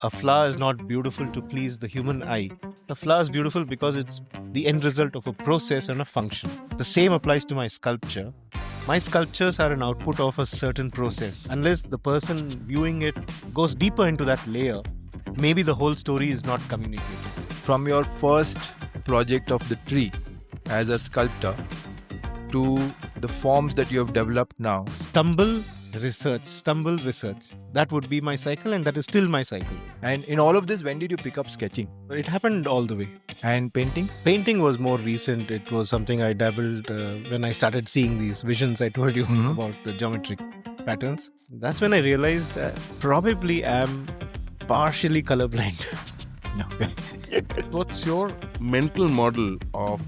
a flower is not beautiful to please the human eye. A flower is beautiful because it's the end result of a process and a function. The same applies to my sculpture. My sculptures are an output of a certain process. Unless the person viewing it goes deeper into that layer, maybe the whole story is not communicated. From your first project of the tree as a sculptor to the forms that you have developed now. Stumble, research. That would be my cycle, and that is still my cycle. And in all of this, when did you pick up sketching? It happened all the way. And painting? Painting was more recent. It was something I dabbled when I started seeing these visions I told you about the geometric patterns. That's when I realized probably am partially colorblind. What's your mental model of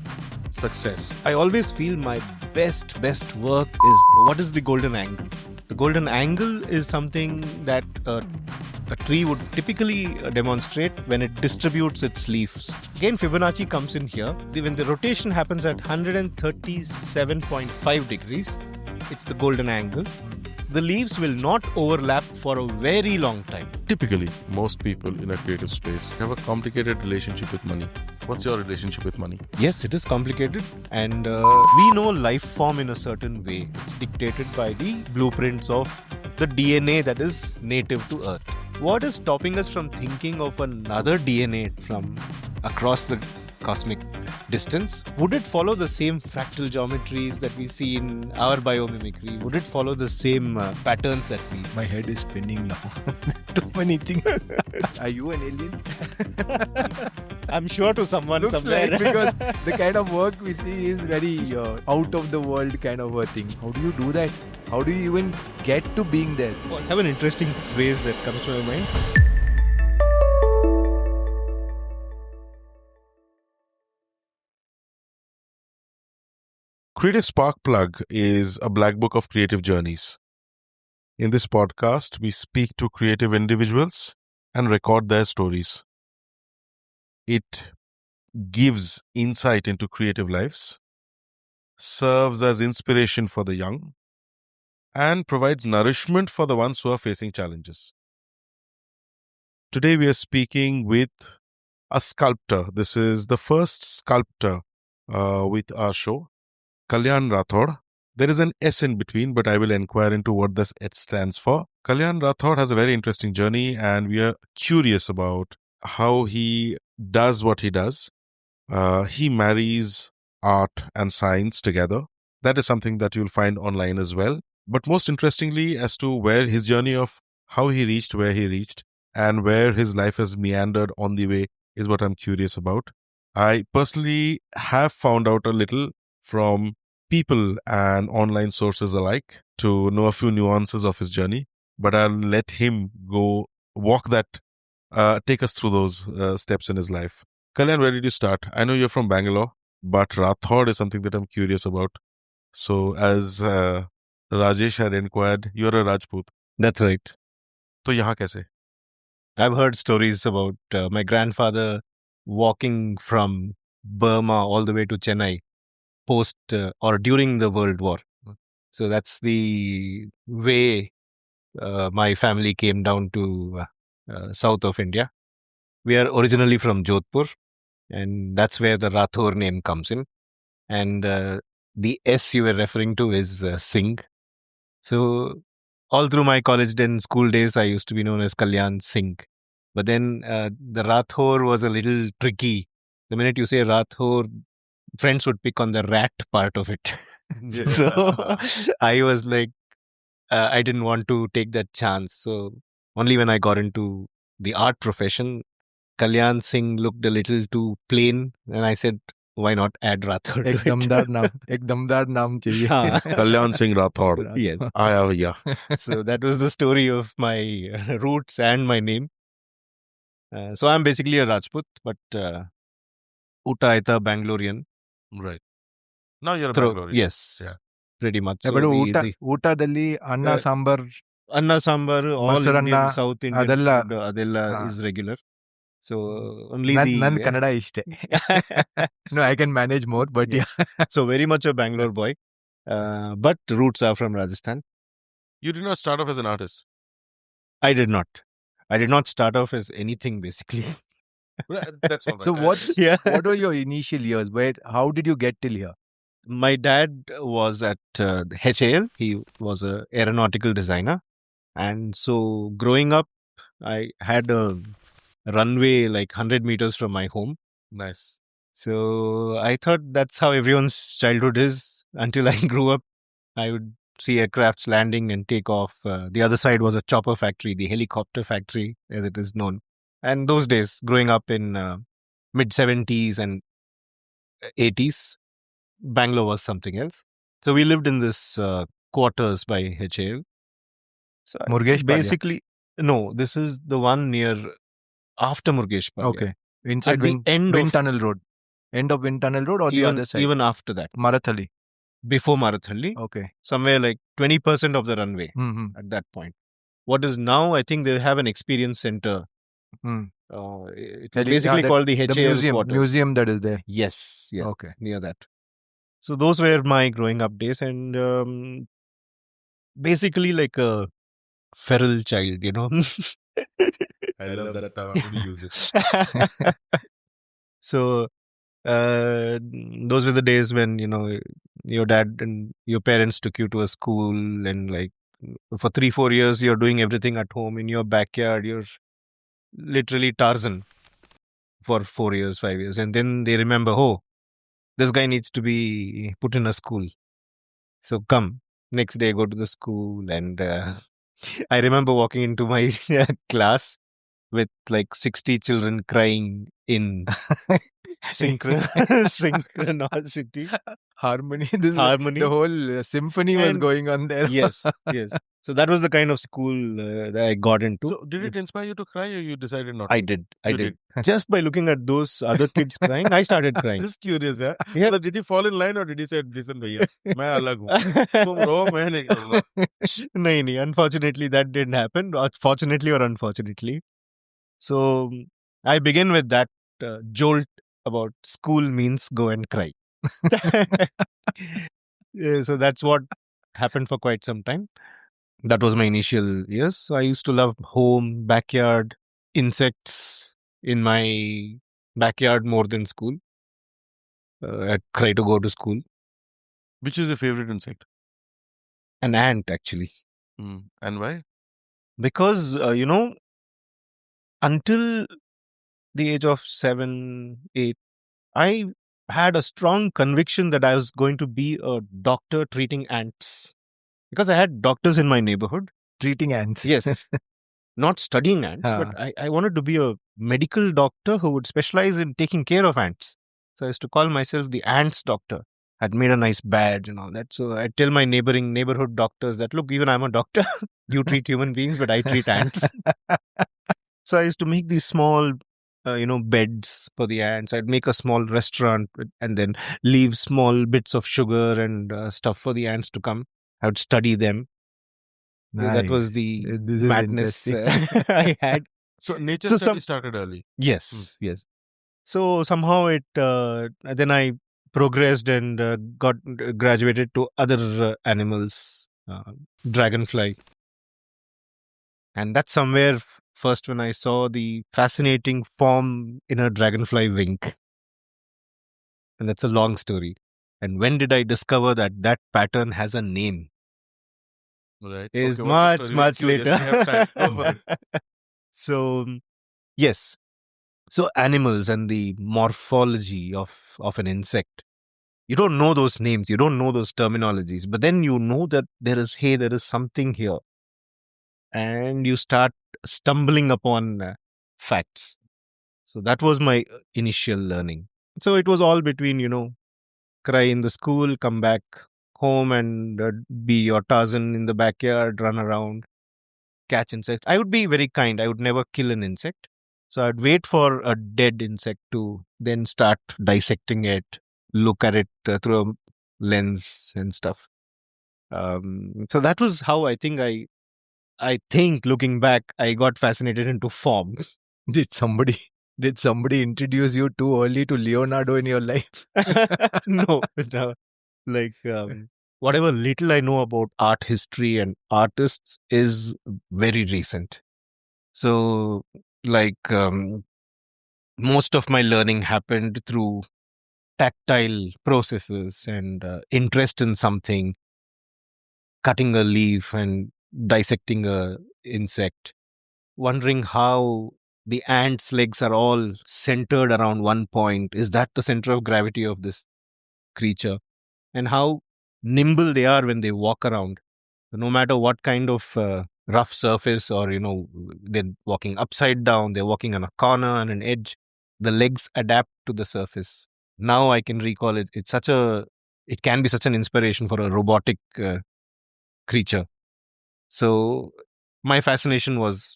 success? I always feel my best work is what is the golden angle. The golden angle is something that a tree would typically demonstrate when it distributes its leaves. Again, Fibonacci comes in here. When the rotation happens at 137.5 degrees, it's the golden angle. The leaves will not overlap for a very long time. Typically, most people in a creative space have a complicated relationship with money. What's your relationship with money? Yes, it is complicated, and we know life form in a certain way. It's dictated by the blueprints of the DNA that is native to Earth. What is stopping us from thinking of another DNA from across the cosmic distance? Would it follow the same fractal geometries that we see in our biomimicry? Would it follow the same patterns that we see? My head is spinning now. Too many things. Are you an alien? I'm sure to someone Looks somewhere. like, because the kind of work we see is very out of the world kind of a thing. How do you do that? How do you even get to being there? I have an interesting phrase that comes to my mind. Creative Spark Plug is a black book of creative journeys. In this podcast, we speak to creative individuals and record their stories. It gives insight into creative lives, serves as inspiration for the young, and provides nourishment for the ones who are facing challenges. Today, we are speaking with a sculptor. This is the first sculptor with our show, Kalyan Rathore. There is an S in between, but I will inquire into what this S stands for. Kalyan Rathore has a very interesting journey, and we are curious about how he does what he does. He marries art and science together. That is something that you'll find online as well. But most interestingly, as to where his journey of how he reached where he reached and where his life has meandered on the way is what I'm curious about. I personally have found out a little from people and online sources alike to know a few nuances of his journey, but I'll let him go walk that, take us through those steps in his life. Kalyan, where did you start? I know you're from Bangalore, but Rathore is something that I'm curious about. So as Rajesh had inquired, you're a Rajput. That's right. So yahan kaise? I've heard stories about my grandfather walking from Burma all the way to Chennai post or during the World War. So that's the way my family came down to south of India. We are originally from Jodhpur, and that's where the Rathore name comes in. And the S you were referring to is Singh. So all through my college and school days, I used to be known as Kalyan Singh. But then the Rathore was a little tricky. The minute you say Rathore, friends would pick on the rat part of it. So I was like, I didn't want to take that chance. So only when I got into the art profession, Kalyan Singh looked a little too plain. And I said, why not add Rathore to एक it? दमदार नाम, एक दमदार नाम चाहिए. हाँ. Kalyan Singh Rathore. Yes. Aaya yeah. So that was the story of my roots and my name. So I'm basically a Rajput, but Uttaita Bangalorean. Right. Now you're a Through, Bangalorean. yes, Yeah. pretty much. Yeah, So but the ಊಟದಲ್ಲಿ ಅನ್ನ sambar Anna Sambar, all ಮೊಸರನ್ನ, Indian, South Indian ಅದೆಲ್ಲ, food, adella ಹಾ. is regular. So only ನನ್ the... Kannada ಇಷ್ಟೇ. No, I can manage more, but yeah. So very much a Bangalore boy. But roots are from Rajasthan. You did not start off as an artist. I did not. I did not start off as anything basically. That's all right. So Yeah. what were your initial years? How did you get till here? My dad was at HAL. He was a aeronautical designer, and so growing up, I had a runway like 100 meters from my home. Nice. So I thought that's how everyone's childhood is until I grew up. I would see aircrafts landing and take off. The other side was a chopper factory, the helicopter factory, as it is known. And those days, growing up in mid 70s and 80s, Bangalore was something else. So we lived in this quarters by HAL. So Murgesh Palya. basically, no, this is the one near after Murgesh Palya. Okay. Inside At the end Wind of Tunnel Road. End of Wind Tunnel Road or the other side? even after that, Marathali. before Marathalli, Okay. somewhere like 20% of the runway Mm-hmm. at that point. What is now, I think they have an experience center. Mm. It was basically called the HAL the quarters. museum that is there. Yes, yeah, Okay. near that. So those were my growing up days, and basically like a feral child, you know. I love that term. I'm going to use it. So those were the days when, you know, your dad and your parents took you to a school, and like for 3-4 years you're doing everything at home in your backyard. You're literally Tarzan for 4 years, 5 years, and then they remember, oh, this guy needs to be put in a school. So come, next day go to the school, and I remember walking into my class with like 60 children crying in synchronicity, Harmony. harmony. The whole symphony was And going on there. yes, yes. So that was the kind of school that I got into. So, did it inspire you to cry, or you decided not? I to? did. You did. Just by looking at those other kids crying, I started crying. Just curious, yeah. Yeah. So did you fall in line, or did you say, "Listen, bhaiya, मैं अलग हूँ, तुम रो, मैं नहीं करूँगा." नहीं, unfortunately that didn't happen. Fortunately or unfortunately. So I begin with that jolt about school means go and cry. Yeah, so that's what happened for quite some time. That was my initial years. So I used to love home, backyard, insects in my backyard more than school. I'd try to go to school. Which is your favorite insect? An ant, actually. And why? Because, you know, until the age of 7, 8, I had a strong conviction that I was going to be a doctor treating ants. Because I had doctors in my neighborhood. Treating ants. Yes. Not studying ants, but I wanted to be a medical doctor who would specialize in taking care of ants. So I used to call myself the ants doctor. I'd made a nice badge and all that. So I'd tell my neighborhood doctors that, look, even I'm a doctor. You treat human beings, but I treat ants. So I used to make these small, beds for the ants. I'd make a small restaurant and then leave small bits of sugar and stuff for the ants to come. I would study them. Nice. That was the This is madness interesting. I had. So nature So study started early. Yes, yes. So somehow it then I progressed and got graduated to other animals, dragonfly, and that's somewhere first when I saw the fascinating form in a dragonfly wing, and that's a long story. And when did I discover that that pattern has a name? Right. Is Okay, what's the much story? much Yes, we have time. Go for later. So yes. So animals and the morphology of an insect. You don't know those names, you don't know those terminologies, but then you know that there is something here. And you start stumbling upon facts. So that was my initial learning. So it was all between, cry in the school, come back home and be your Tarzan in the backyard, run around, catch insects. I would be very kind. I would never kill an insect. So I'd wait for a dead insect to then start dissecting it, look at it through a lens and stuff. So that was how I think looking back, I got fascinated into form. Did somebody introduce you too early to Leonardo in your life? No. Like whatever little I know about art history and artists is very recent. So, like, most of my learning happened through tactile processes and interest in something, cutting a leaf and dissecting a insect, wondering how the ant's legs are all centered around one point. Is that the center of gravity of this creature? And how nimble they are when they walk around, no matter what kind of rough surface, or they're walking upside down, they're walking on a corner and an edge, the legs adapt to the surface. Now I can recall it. It can be such an inspiration for a robotic creature. So my fascination was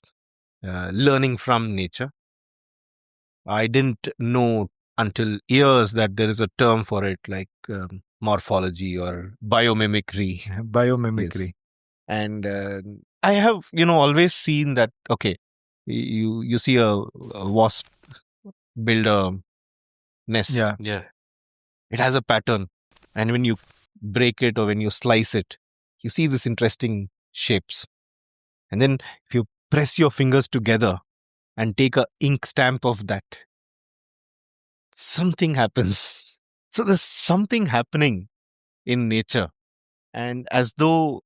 learning from nature. I didn't know until years that there is a term for it, like morphology or biomimicry. Biomimicry. Yes. And I have, always seen that, okay, you see a wasp build a nest. Yeah. Yeah. It has a pattern. And when you break it or when you slice it, you see this interesting shapes. And then if you press your fingers together and take a ink stamp of that, something happens. So there's something happening in nature. And as though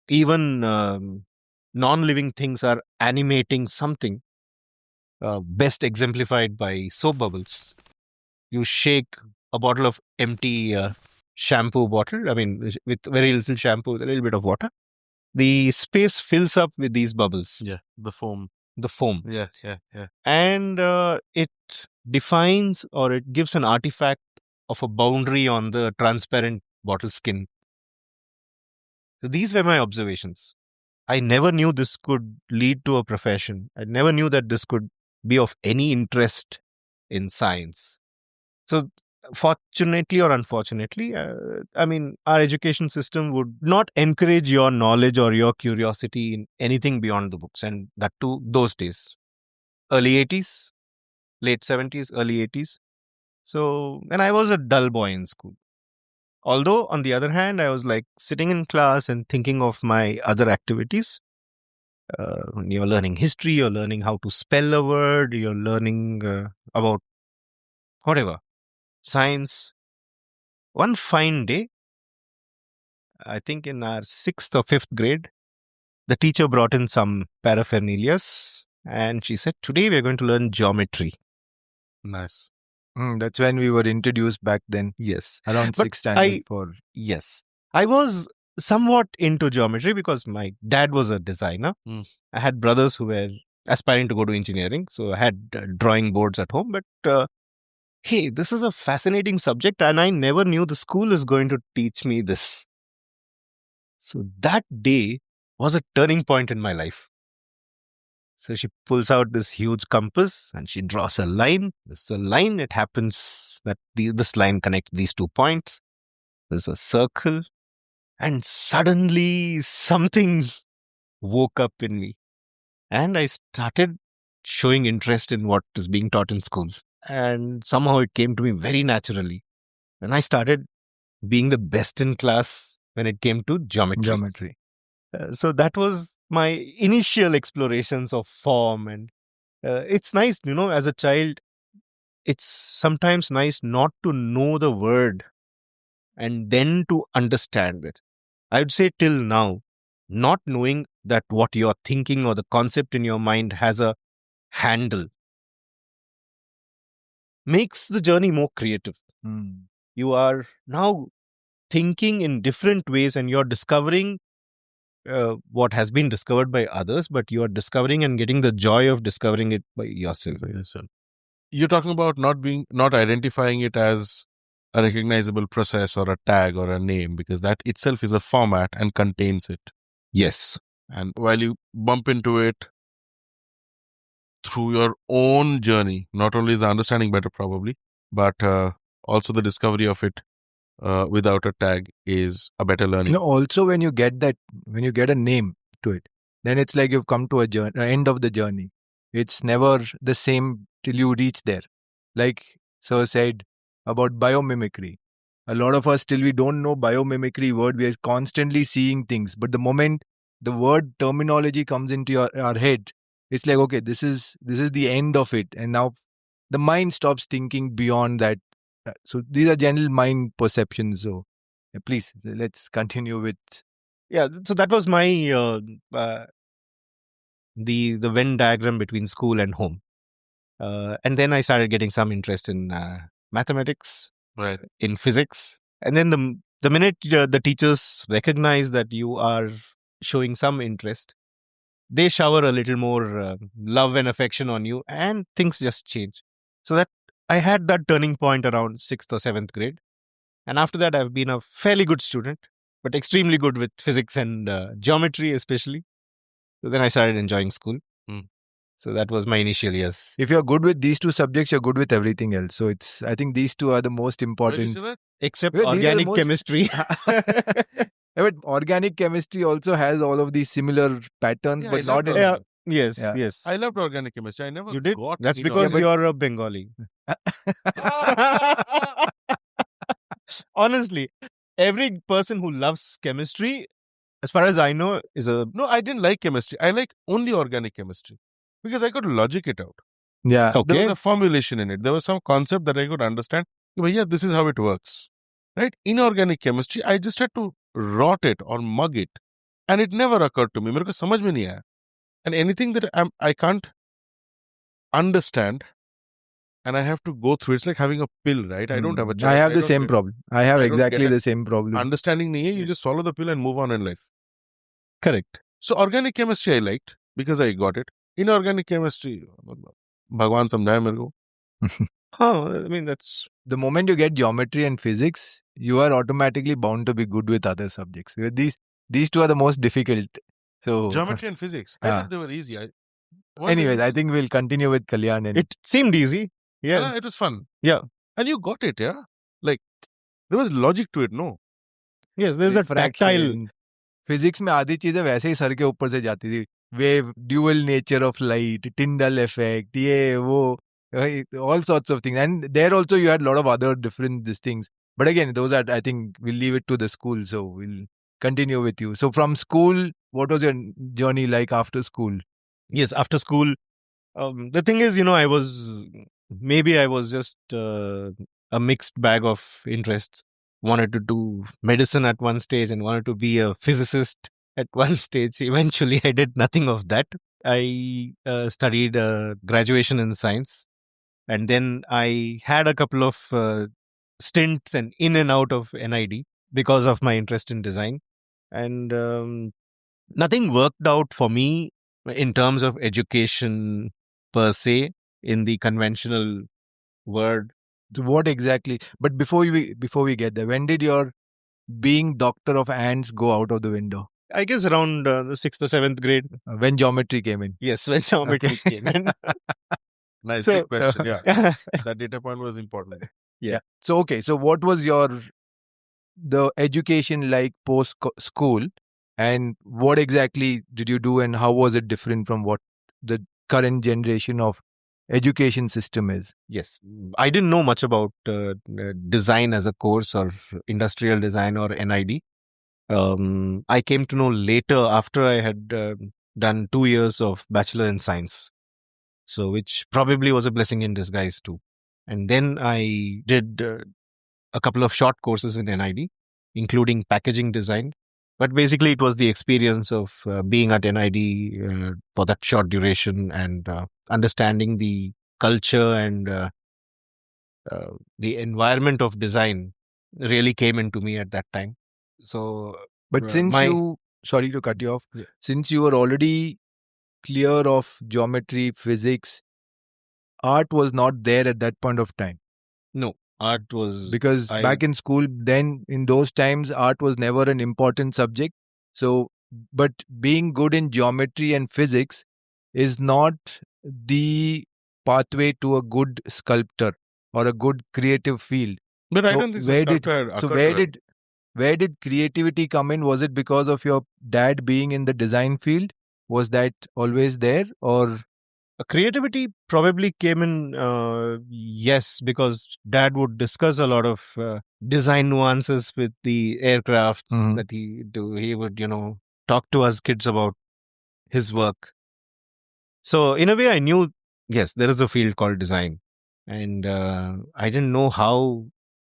even non-living things are animating something, best exemplified by soap bubbles. You shake a bottle of empty shampoo bottle, I mean, with very little shampoo, a little bit of water. The space fills up with these bubbles, Yeah. The foam. the foam. Yeah. Yeah. Yeah. And it defines, or it gives an artifact of a boundary on the transparent bottle skin. So these were my observations. I never knew this could lead to a profession. I never knew that this could be of any interest in science. So, fortunately or unfortunately, I mean, our education system would not encourage your knowledge or your curiosity in anything beyond the books, and that too those days, early 80s, late 70s, early 80s. So, and I was a dull boy in school. Although, on the other hand, I was like sitting in class and thinking of my other activities. You're learning history, you're learning how to spell a word, you're learning about whatever, science. One fine day, I think in our sixth or fifth grade, the teacher brought in some paraphernalia and she said, "Today we're going to learn geometry." Nice. That's when we were introduced back then, Yes. around But sixth standard for. Yes. I was somewhat into geometry because my dad was a designer. I had brothers who were aspiring to go to engineering. So I had drawing boards at home. But hey, this is a fascinating subject and I never knew the school is going to teach me this. So that day was a turning point in my life. So she pulls out this huge compass and she draws a line. This is a line. It happens that this line connects these 2 points. There's a circle. And suddenly something woke up in me. And I started showing interest in what is being taught in school. And somehow it came to me very naturally. And I started being the best in class when it came to geometry. So that was my initial explorations of form. And it's nice, as a child, it's sometimes nice not to know the word and then to understand it. I would say till now, not knowing that what you're thinking or the concept in your mind has a handle makes the journey more creative. You are now thinking in different ways and you're discovering what has been discovered by others, but you are discovering and getting the joy of discovering it by yourself. You're talking about not identifying it as a recognizable process or a tag or a name, because that itself is a format and contains it. Yes. And while you bump into it through your own journey, not only is the understanding better probably, but also the discovery of it without a tag is a better learning. Also when you get a name to it, then it's like you've come to a journey, end of the journey. It's never the same till you reach there. Like Sir said about biomimicry. A lot of us, till we don't know biomimicry word, we are constantly seeing things. But the moment the word terminology comes into our head, it's like, okay, this is the end of it, and now the mind stops thinking beyond that. So these are general mind perceptions. So please, let's continue with. Yeah, so that was my the Venn diagram between school and home. And then I started getting some interest in mathematics, Right. in physics. And then the minute the teachers recognize that you are showing some interest, they shower a little more love and affection on you, and things just change. So that I had that turning point around 6th or 7th grade. And after that, I've been a fairly good student, but extremely good with physics and geometry, especially. So then I started enjoying school. Hmm. So that was my initial years. If you're good with these two subjects, you're good with everything else. So I think these two are the most Why do you important. say that? Except Well, these are the organic most- chemistry. Yeah, but organic chemistry also has all of these similar patterns, Yeah, but I not loved in. Yeah, yes, Yeah. yes. I loved organic chemistry. I never You did? got That's inorganic. because but- you're a Bengali. Honestly, every person who loves chemistry, as far as I know, is a No, I didn't like chemistry. I like only organic chemistry because I could logic it out. Yeah. There okay. was a formulation in it. There was some concept that I could understand. But yeah, this is how it works. Right? Inorganic chemistry, I just had to rot it or mug it. And it never occurred to me. मेरे को समझ में नहीं आया. And anything that I can't understand and I have to go through, it's like having a pill, right? I don't have a choice. I have the don't same get- problem. I have I don't exactly get it. the same problem. Understanding nahi hai, you just swallow the pill and move on in life. Correct. So organic chemistry I liked because I got it. Inorganic chemistry, भगवान समझाए मेरे को. I mean, that's The moment you get geometry and physics, you are automatically bound to be good with other subjects. These two are the most difficult. So Geometry and physics. I Ah. thought they were easy. Weren't they anyways, I easy? think we'll continue with Kalyan. And it seemed easy. Yeah. Yeah, it was fun. Yeah. And you got it, yeah? Like, there was logic to it, no? Yes, there's a tactile. refraction. Physics में आधी चीजें वैसे ही sir के ऊपर से जाती थी. Wave, dual nature of light, Tyndall effect, ये वो, all sorts of things. And there also you had a lot of other different these things. But again, those are, I think we'll leave it to the school. So we'll continue with you. So from school, what was your journey like after school? Yes, after school. The thing is, I was just a mixed bag of interests. Wanted to do medicine at one stage and wanted to be a physicist at one stage. Eventually, I did nothing of that. I studied graduation in science, and then I had a couple of stints and in and out of NID because of my interest in design. And nothing worked out for me in terms of education per se in the conventional word. So what exactly? But before we get there, when did your being doctor of ants go out of the window? I guess around the 6th or 7th grade. When geometry came in. Yes, when geometry Okay. came in. Nice, So- big question. Yeah, that data point was important. So okay, so what was the education like post school, and what exactly did you do, and how was it different from what the current generation of education system is? Yes, I didn't know much about design as a course or industrial design or NID. I came to know later after I had done 2 years of bachelor in science. So, which probably was a blessing in disguise too. And then I did a couple of short courses in NID, including packaging design. But basically, it was the experience of being at NID for that short duration and understanding the culture and the environment of design really came into me at that time. So, But since sorry to cut you off, Yeah. since you were already clear of geometry, physics, art was not there at that point of time. no, art was Because back in school, then in those times, art was never an important subject. So, but being good in geometry and physics is not the pathway to a good sculptor or a good creative field. But I So don't think so. where did- Sculptor So occurred where did creativity come in? Was it because of your dad being in the design field? Was that always there, or creativity probably came in, yes, because dad would discuss a lot of design nuances with the aircraft that he would, talk to us kids about his work. So in a way, I knew, yes, there is a field called design, and I didn't know how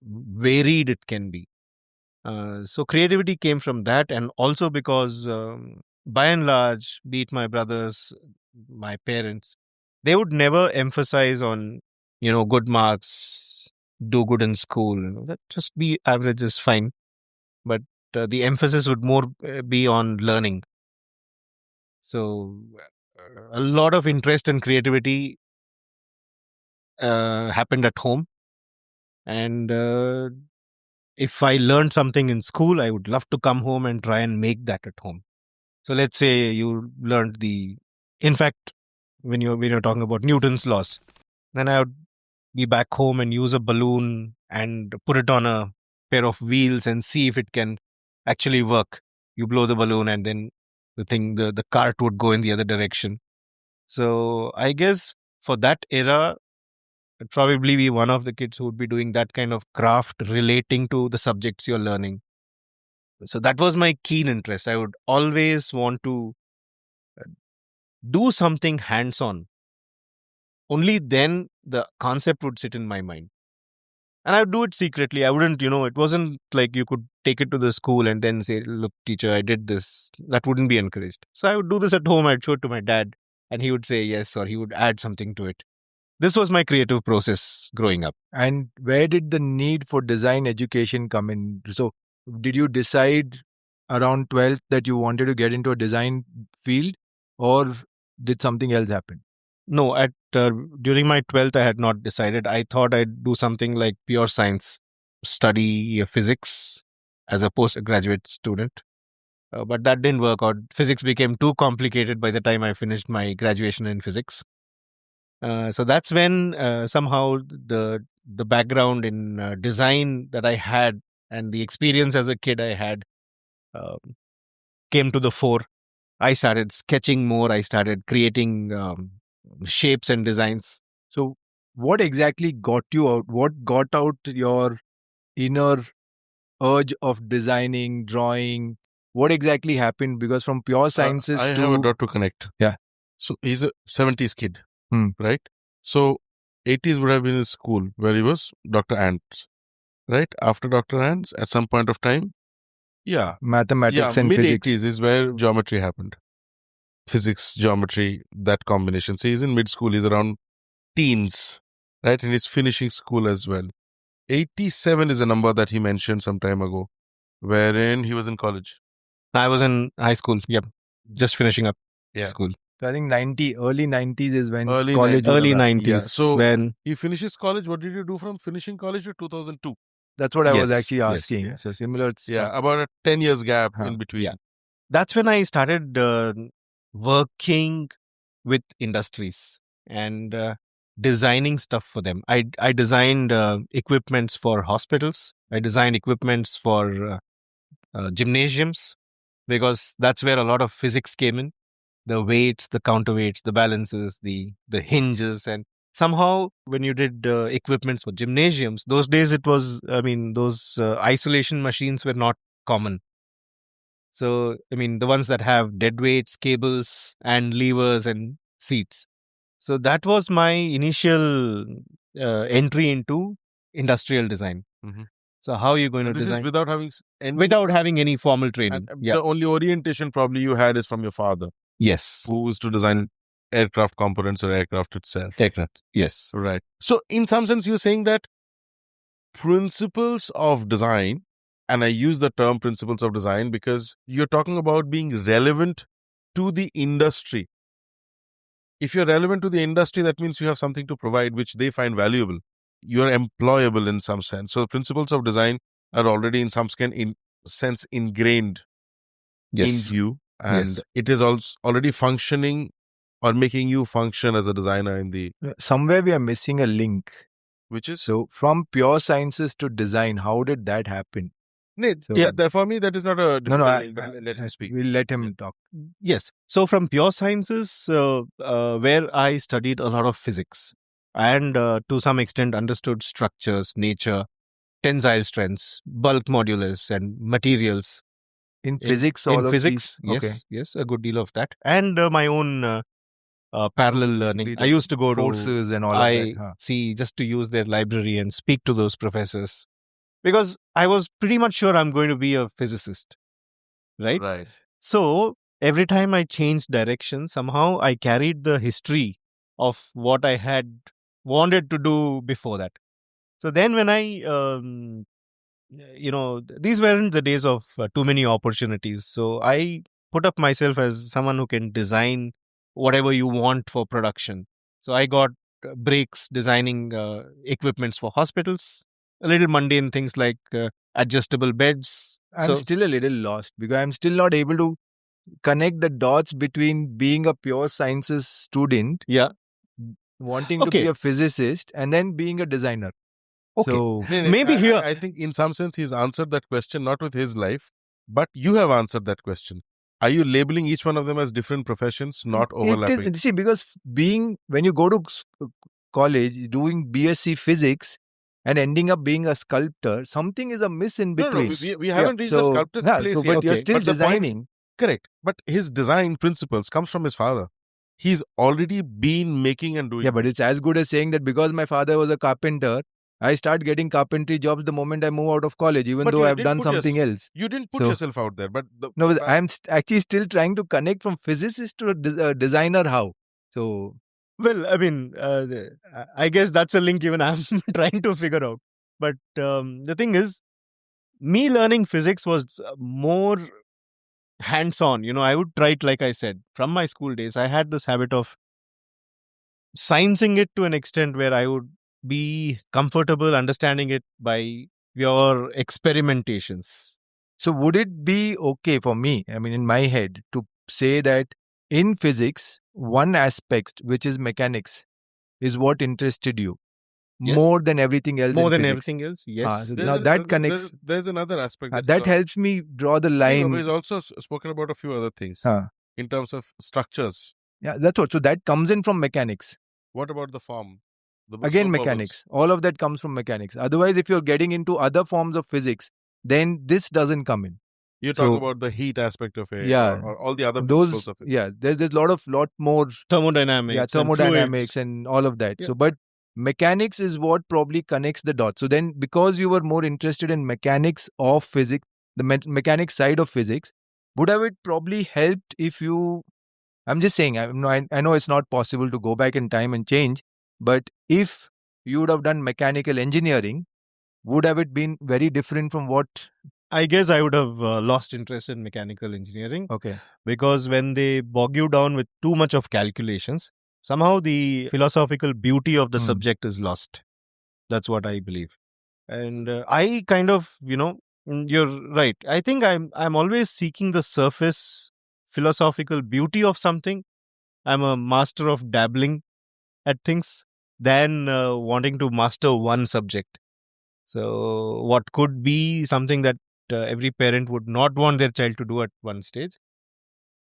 varied it can be. So creativity came from that, and also because, by and large, be it my brothers, my parents, they would never emphasize on, good marks, do good in school. That just be average is fine, but the emphasis would more be on learning. So a lot of interest and creativity happened at home, and if I learned something in school, I would love to come home and try and make that at home. So let's say you learned in fact, when you're talking about Newton's laws, then I would be back home and use a balloon and put it on a pair of wheels and see if it can actually work. You blow the balloon and then the cart would go in the other direction. So I guess for that era, I'd probably be one of the kids who would be doing that kind of craft relating to the subjects you're learning. So that was my keen interest. I would always want to do something hands on. Only then the concept would sit in my mind. And I would do it secretly. I wouldn't, it wasn't like you could take it to the school and then say, look, teacher, I did this. That wouldn't be encouraged. So I would do this at home. I'd show it to my dad and he would say yes, or he would add something to it. This was my creative process growing up. And where did the need for design education come in? So, did you decide around 12th that you wanted to get into a design field, or did something else happen? No, during my 12th, I had not decided. I thought I'd do something like pure science, study physics as a postgraduate student. But that didn't work out. Physics became too complicated by the time I finished my graduation in physics. So that's when somehow the background in design that I had and the experience as a kid I had um, came to the fore. I started sketching more. I started creating shapes and designs. So, what exactly got you out? What got out your inner urge of designing, drawing? What exactly happened? Because from pure sciences I to have a dot to connect. Yeah. So he's a 70s kid, Hmm. right? So 80s would have been his school where he was Dr. Ants, right? After Dr. Ants, at some point of time, mathematics and mid physics. 80s is where geometry happened. Physics, geometry, that combination. So he's in mid school, he's around teens, right? And he's finishing school as well. 87 is a number that he mentioned some time ago, wherein he was in college. I was in high school. Yep. Just finishing up Yeah. school. So I think early 90s is when Early college nin- would Early have happened. 90s. Yeah, so- when He finishes college. What did you do from finishing college to 2002? That's what I was Yes, actually yes, asking. yeah. So similar. Yeah, about a 10 years gap Huh. in between. Yeah. That's when I started working with industries and designing stuff for them. I designed equipments for hospitals. I designed equipments for gymnasiums because that's where a lot of physics came in. The weights, the counterweights, the balances, the hinges, and somehow when you did equipments for gymnasiums, those days those isolation machines were not common. So, the ones that have dead weights, cables, and levers and seats. So that was my initial entry into industrial design. Mhm. So how are you going to And this is design without having without having any formal training? And Yeah. the only orientation probably you had is from your father, Yes. who used to design aircraft components or aircraft itself. Aircraft. Yes. Right. So, in some sense, you're saying that principles of design, and I use the term principles of design because you're talking about being relevant to the industry. If you're relevant to the industry, that means you have something to provide which they find valuable. You're employable in some sense. So, principles of design are already in some sense ingrained Yes. in you, and Yes. it is also already functioning or making you function as a designer in the Somewhere we are missing a link. which is So from pure sciences to design, how did that happen? So- yeah. For me, that is not a difficult No, link, but let him speak. We'll let him Yeah. talk. Yes. So from pure sciences, where I studied a lot of physics and to some extent understood structures, nature, tensile strengths, bulk modulus, and materials. In physics, all in of physics, these. yes, Okay. yes, a good deal of that, and my own parallel Basically learning. the I used to go to forces and all of that. Huh. see just to use their library and speak to those professors because I was pretty much sure I'm going to be a physicist, right? Right. So every time I changed direction, somehow I carried the history of what I had wanted to do before that. So then when I these weren't the days of too many opportunities, so I put up myself as someone who can design whatever you want for production. So I got breaks designing equipments for hospitals, a little mundane things like adjustable beds. I'm So still a little lost because I'm still not able to connect the dots between being a pure sciences student, yeah, wanting to be okay, a physicist, and then being a designer. okay, So No, no, maybe here. I think in some sense he's answered that question not with his life, but you have answered that question. Are you labeling each one of them as different professions, not it overlapping? is, see, because when you go to college doing BSc physics and ending up being a sculptor, something is a miss in No, no, between. we haven't reached the So, sculptor's yeah, place so yet. but you're Okay, still But the point, designing. correct. But his design principles comes from his father. He's already been making and doing. Yeah, but this. it's as good as saying that because my father was a carpenter, I start getting carpentry jobs the moment I move out of college, even But though you I've didn't done put something else. you didn't put So- yourself out there. But the No, but I'm actually still trying to connect from physicist to a designer. How? So, well, I mean, I guess that's a link even I'm trying to figure out. But the thing is, me learning physics was more hands on. I would try it, like I said, from my school days. I had this habit of sciencing it to an extent where I would be comfortable understanding it by your experimentations. so would it be okay for me? I mean, in my head, to say that in physics, one aspect which is mechanics is what interested you Yes. more than everything else More in than physics. everything else, yes. So now that connects. There's another aspect That helps me draw the line. He's also spoken about a few other things Huh. in terms of structures. Yeah, that's what. So that comes in from mechanics. What about the form? The Again, soap mechanics. All of that comes from mechanics. Otherwise, if you're getting into other forms of physics, then this doesn't come in. You So- talk about the heat aspect of it, Yeah. or all the other Those, principles of it. yeah, there's a lot more. Thermodynamics. Yeah, and thermodynamics fluids. and all of that. Yeah. So, but mechanics is what probably connects the dots. So then, because you were more interested in mechanics of physics, the mechanics side of physics, would have it probably helped if you? I'm just saying. I know it's not possible to go back in time and change, but if you would have done mechanical engineering, would have it been very different from what? I guess I would have lost interest in mechanical engineering Okay. because when they bog you down with too much of calculations, somehow the philosophical beauty of the subject is lost. That's what I believe. And I kind of, you're right. I think I'm always seeking the surface philosophical beauty of something. I'm a master of dabbling at things than wanting to master one subject. So, what could be something that every parent would not want their child to do at one stage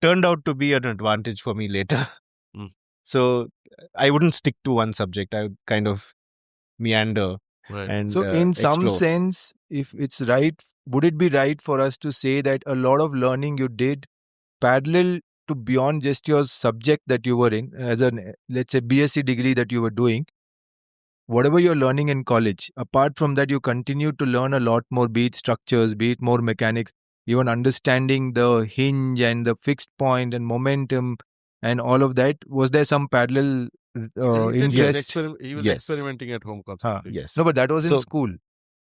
turned out to be an advantage for me later. Mm. So, I wouldn't stick to one subject. I would kind of meander Right. and So, in some explore. sense, if it's right, would it be right for us to say that a lot of learning you did parallel to beyond just your subject that you were in, as an, let's say, BSc degree that you were doing, whatever you're learning in college, apart from that, you continue to learn a lot more, be it structures, be it more mechanics, even understanding the hinge and the fixed point and momentum and all of that. Was there some parallel He said interest? he was Yes. experimenting at home constantly. Yes. No, but that was in So- school.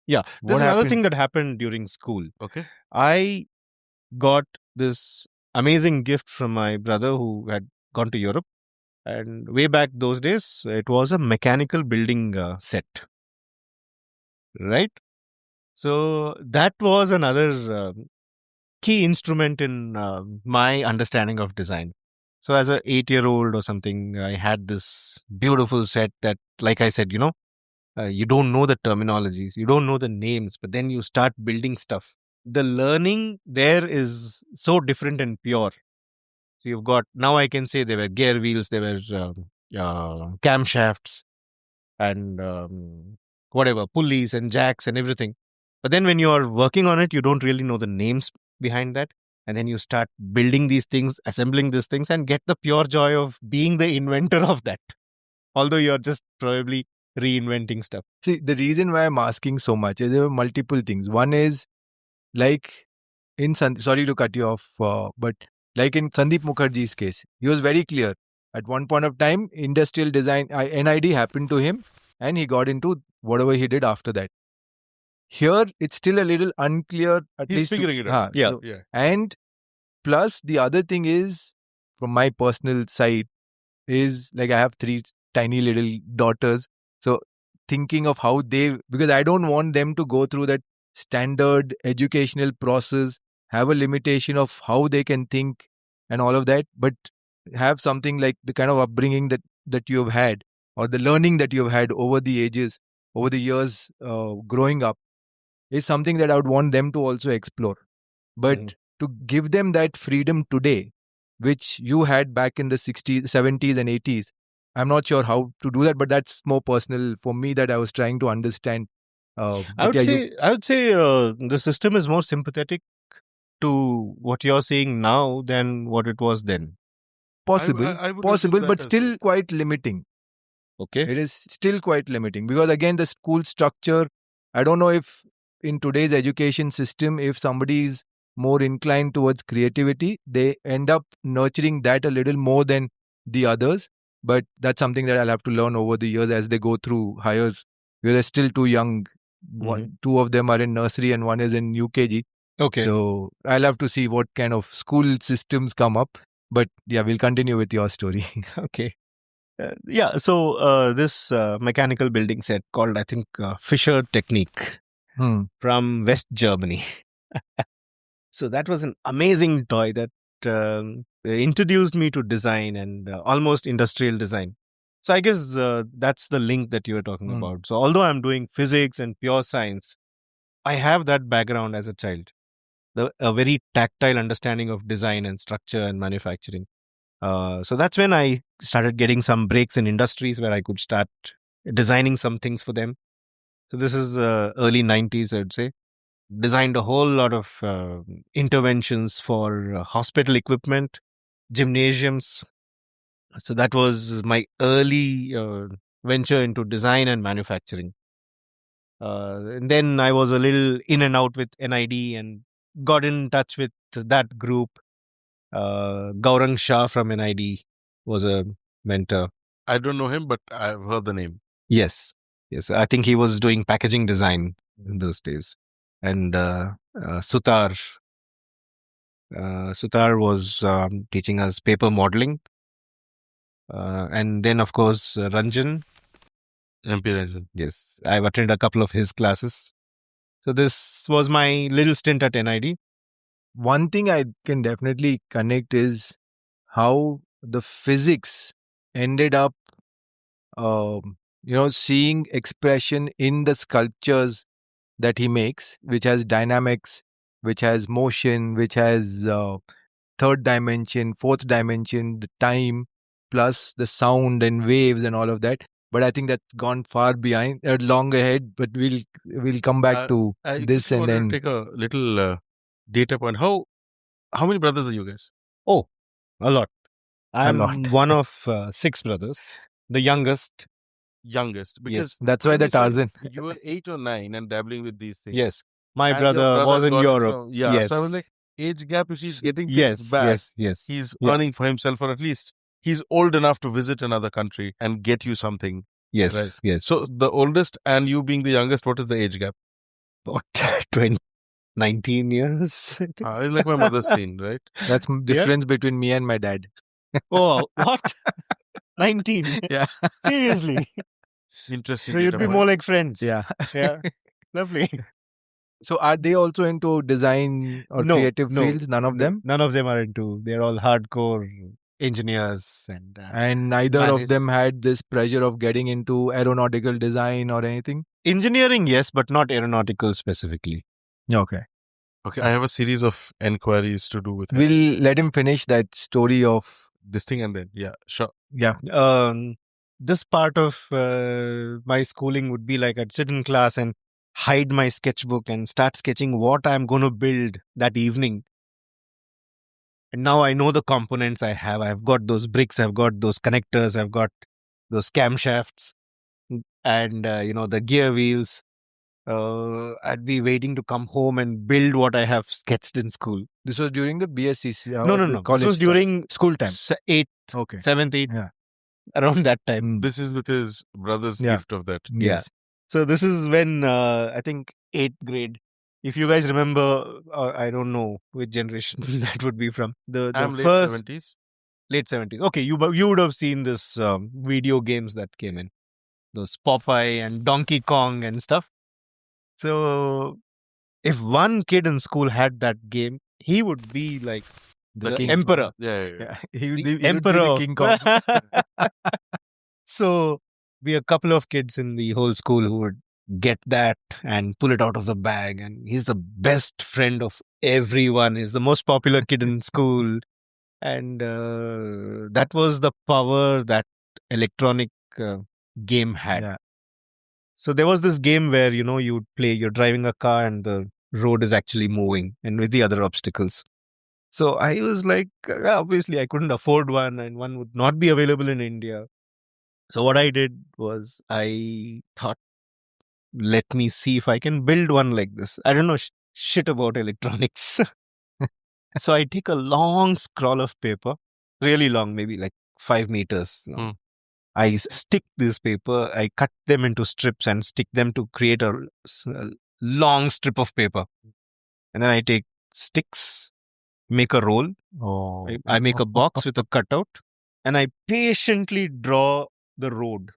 Yeah. What There's another happened? thing that happened during school. Okay. I got this amazing gift from my brother who had gone to Europe. And way back those days, it was a mechanical building set. Right? So that was another key instrument in my understanding of design. So as a 8-year-old or something, I had this beautiful set that, like I said, you don't know the terminologies, you don't know the names, but then you start building stuff. The learning there is so different and pure. So you've got, now I can say there were gear wheels, there were camshafts and whatever, pulleys and jacks and everything. But then when you're working on it, you don't really know the names behind that. and then you start building these things, assembling these things, and get the pure joy of being the inventor of that. Although you're just probably reinventing stuff. See, the reason why I'm asking so much is there are multiple things. One is like sorry to cut you off, but like in Sandeep Mukherjee's case, he was very clear. At one point of time, industrial design, NID happened to him and he got into whatever he did after that. Here, it's still a little unclear. At He's least figuring it out. Yeah. Yeah. And plus, the other thing is, from my personal side, is like I have 3 tiny little daughters. So thinking of how because I don't want them to go through that standard educational process, have a limitation of how they can think and all of that, but have something like the kind of upbringing that you have had, or the learning that you have had over the ages, over the years growing up, is something that I would want them to also explore. But Mhm. to give them that freedom today, which you had back in the 60s, 70s, and 80s, I'm not sure how to do that, but that's more personal for me that I was trying to understand. I But would yeah, say the system is more sympathetic to what you're seeing now than what it was then. I would assume that but as still well. quite limiting. Okay. It is still quite limiting because again, the school structure, I don't know if in today's education system, if somebody is more inclined towards creativity, they end up nurturing that a little more than the others. But that's something that I'll have to learn over the years as they go through higher. Because they're still too young. Two of them are in nursery and one is in UKG. Okay. So I'll have to see what kind of school systems come up. But yeah, we'll continue with your story. Okay. Yeah. So this mechanical building set called, I think, Fischer Technique from West Germany. So that was an amazing toy that introduced me to design and almost industrial design. So I guess that's the link that you were talking about. So although I'm doing physics and pure science, I have that background as a child, a very tactile understanding of design and structure and manufacturing. So that's when I started getting some breaks in industries where I could start designing some things for them. So this is early 90s, I would say. Designed a whole lot of interventions for hospital equipment, gymnasiums. So that was my early venture into design and manufacturing. And then I was a little in and out with NID and got in touch with that group. Gaurang Shah from NID was a mentor. I don't know him, but I've heard the name. Yes. I think he was doing packaging design in those days. And Sutar was teaching us paper modeling. And then, of course, Ranjan. MP Ranjan. Yes, I've attended a couple of his classes. So this was my little stint at NID. One thing I can definitely connect is how the physics ended up, seeing expression in the sculptures that he makes, which has dynamics, which has motion, which has third dimension, fourth dimension, the time, plus the sound and waves and all of that. But I think that's gone far behind, long ahead. But we'll come back to I this and wanted then to take a little data point. How many brothers are you guys? Oh, a lot. I'm lot. one of 6 brothers, the youngest. Youngest, because that's why when the you said Tarzan. you were 8 or 9 and dabbling with these things. Yes, my and your brother was in got it Europe. from- Yes. So I was like, age gap, if he's getting things Yes, back, yes. he's Yeah. earning for himself, or at least he's old enough to visit another country and get you something. Yes, Right. yes. So the oldest and you being the youngest, what is the age gap? What, 20, 19 years? I think. It's like my mother's scene, right? That's difference between me and my dad. Oh, what? 19? Yeah. Seriously? Interesting. So you'd data be point. more like friends. Yeah. Yeah. Lovely. So are they also into design or No, creative no, fields? None of them? None of them are into. They're all hardcore engineers and Neither of manage- them had this pressure of getting into aeronautical design or anything? engineering, yes, but not aeronautical specifically. Okay. Okay, I have a series of enquiries to do with We'll let him finish that story of... this thing and then, yeah, sure. Yeah. This part of my schooling would be like I'd sit in class and hide my sketchbook and start sketching what I'm going to build that evening. And now I know the components I have. I've got those bricks, I've got those connectors, I've got those camshafts, and the gear wheels. I'd be waiting to come home and build what I have sketched in school. This was during the BSc No, or no, the no. college This was stuff? during School time. eighth, Okay. seventh, eighth, Yeah. around that time. This is with his brother's Yeah. gift of that. Yeah. Yes. So this is when I think eighth grade. If you guys remember, I don't know which generation that would be from. The I'm late first 70s. late 70s. Okay, you would have seen this video games that came in, those Popeye and Donkey Kong and stuff. So if one kid in school had that game, he would be like the king. emperor. Yeah. Yeah. He would, The he would be emperor the of- King Kong. So we a couple of kids in the whole school who would get that and pull it out of the bag, and he's the best friend of everyone. He's the most popular kid in school, and that was the power that electronic game had. Yeah. So there was this game where you'd play, you're driving a car and the road is actually moving and with the other obstacles. So I was like, obviously I couldn't afford one and one would not be available in India. So what I did was I thought, let me see if I can build one like this. I don't know shit about electronics. So I take a long scroll of paper, really long, maybe like 5 meters. I stick this paper, I cut them into strips and stick them to create a long strip of paper. And then I take sticks, make a roll. Oh. I make a box with a cutout, and I patiently draw the road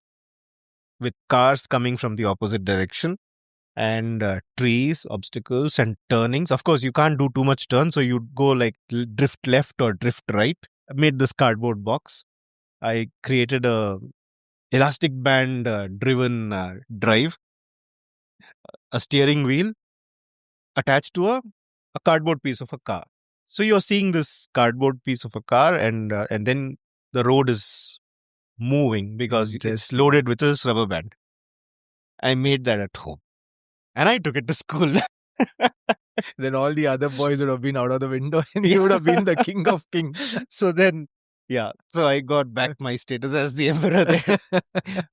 with cars coming from the opposite direction and trees, obstacles, and turnings. Of course, you can't do too much turn, so you'd go like drift left or drift right. I made this cardboard box. I created a elastic band driven drive, a steering wheel attached to a cardboard piece of a car. So you're seeing this cardboard piece of a car, and then the road is moving because it's loaded with this rubber band. I made that at home, and I took it to school. Then all the other boys would have been out of the window, and you would have been the king of kings. So then, so I got back my status as the emperor there.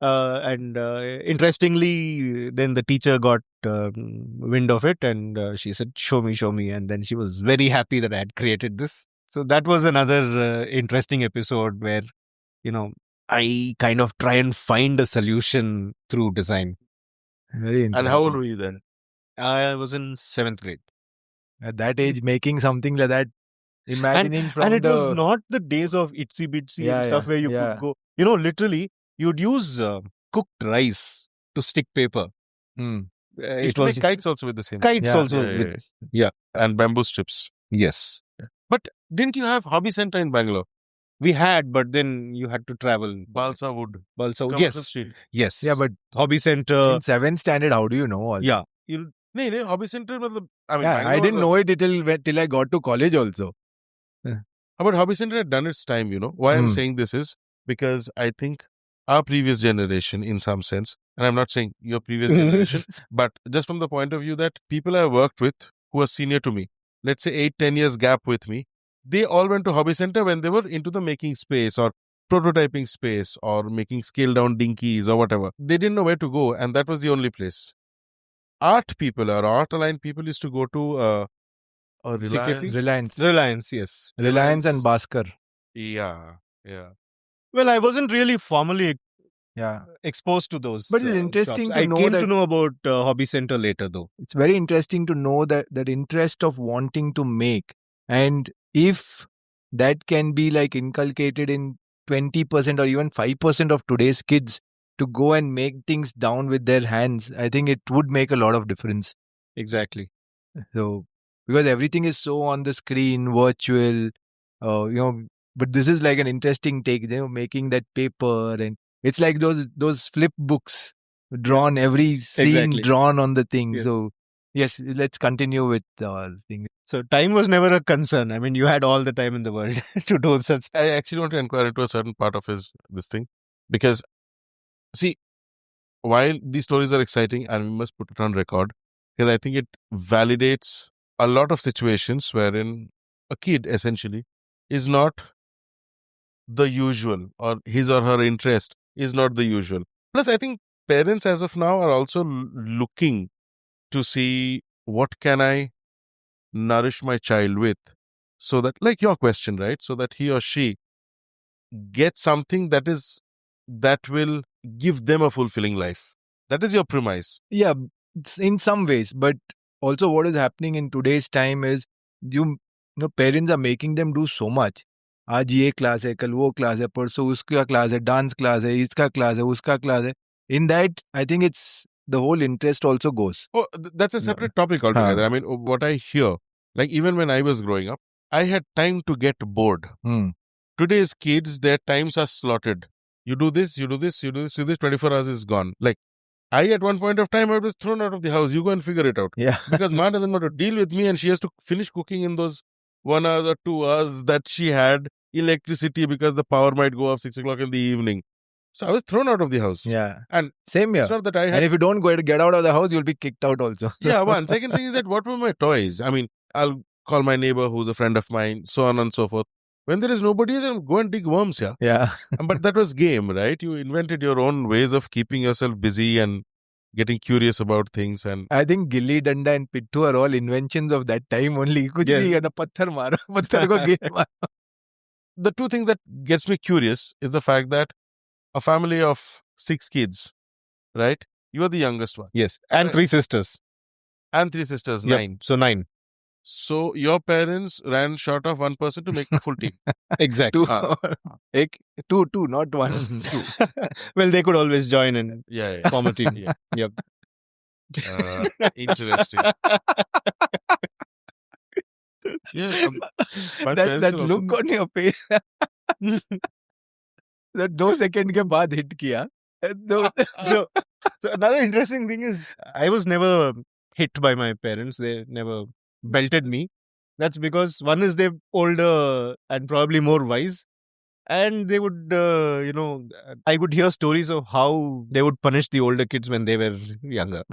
And interestingly, then the teacher got wind of it, and she said, show me. And then she was very happy that I had created this. So that was another interesting episode where, I kind of try and find a solution through design. Very interesting. And how old were you then? I was in 7th grade. At that age, making something like that, imagining from and it the... was not the days of itsy bitsy and stuff where you could go. Literally, you'd use cooked rice to stick paper. It was kites also with the same. Kites also. Yeah. And bamboo strips. Yes. But didn't you have hobby center in Bangalore? We had, but then you had to travel. Balsa Wood. Yes. Street. Yes. Yeah, but hobby center. in 7th standard, how do you know all Yeah. No, hobby center. I mean, I didn't know it till I got to college also. But hobby center had done its time, Why I'm saying this is because I think our previous generation, in some sense, and I'm not saying your previous generation, but just from the point of view that people I worked with who are senior to me, let's say 8-10 years gap with me, they all went to hobby center when they were into the making space or prototyping space or making scale down dinkies or whatever. They didn't know where to go, and that was the only place. Art people or art aligned people used to go to Reliance. Reliance, yes. Reliance and Bhaskar. Yeah. Well, I wasn't really formally Yeah. exposed to those. But it's interesting shops. to I know came that to know about hobby center later, though. It's very interesting to know that interest of wanting to make, and if that can be like inculcated in 20% or even 5% of today's kids to go and make things down with their hands, I think it would make a lot of difference. Exactly. So, because everything is so on the screen, virtual, but this is like an interesting take, making that paper, and it's like those flip books drawn, every scene drawn on the thing. Yes. So, yes, let's continue with the thing. So time was never a concern. I mean, you had all the time in the world to do such. I actually want to inquire into a certain part of this thing because, see, while these stories are exciting and we must put it on record, because I think it validates a lot of situations wherein a kid essentially is not the usual, or his or her interest is not the usual. Plus, I think parents as of now are also looking to see what can I nourish my child with, so that, like your question, right? So that he or she gets something that will give them a fulfilling life. That is your premise. Yeah, in some ways, but also what is happening in today's time is you know parents are making them do so much. आज ये class है, कल वो class है, परसों उसका class है, dance class है, इसका क्लास है, उसका क्लास है. In that, I think it's the whole interest also goes. Oh, that's a separate topic altogether. I mean, what I hear, like even when I was growing up, I had time to get bored. Today's kids, their times are slotted. You do this, you do this, you do this, you do this, 24 hours is gone. Like, I at one point of time, I was thrown out of the house. You go and figure it out. Yeah. Because Ma doesn't want to deal with me and she has to finish cooking in those 1 hour or 2 hours that she had electricity because the power might go off 6 o'clock in the evening. So I was thrown out of the house. Yeah. And same here. it's not that I had... And if you don't get out of the house, you'll be kicked out also. Yeah, one. Second thing is that what were my toys? I mean, I'll call my neighbor who's a friend of mine, so on and so forth. When there is nobody, then go and dig worms, yeah. Yeah. But that was game, right? You invented your own ways of keeping yourself busy and getting curious about things. And I think Gilli Danda and Pittu are all inventions of that time only. Kuch Yes. nahi hai, patthar maro, patthar ko गिर मारो. the two things that gets me curious is the fact that a family of 6 kids, right? You are the youngest one. Yes. And Right. 3 sisters. And 3 sisters, Yep. 9. So 9. So your parents ran short of one person to make a full team. Exactly. Two, not one. Two. Well, they could always join and Yeah. form a team. Yeah. Yep. Interesting. Yeah. My that parents were look also... on your face. that 2 second के बाद hit किया. So another interesting thing is I was never hit by my parents. They never belted me. That's because one is they're older and probably more wise. And they would, I would hear stories of how they would punish the older kids when they were younger.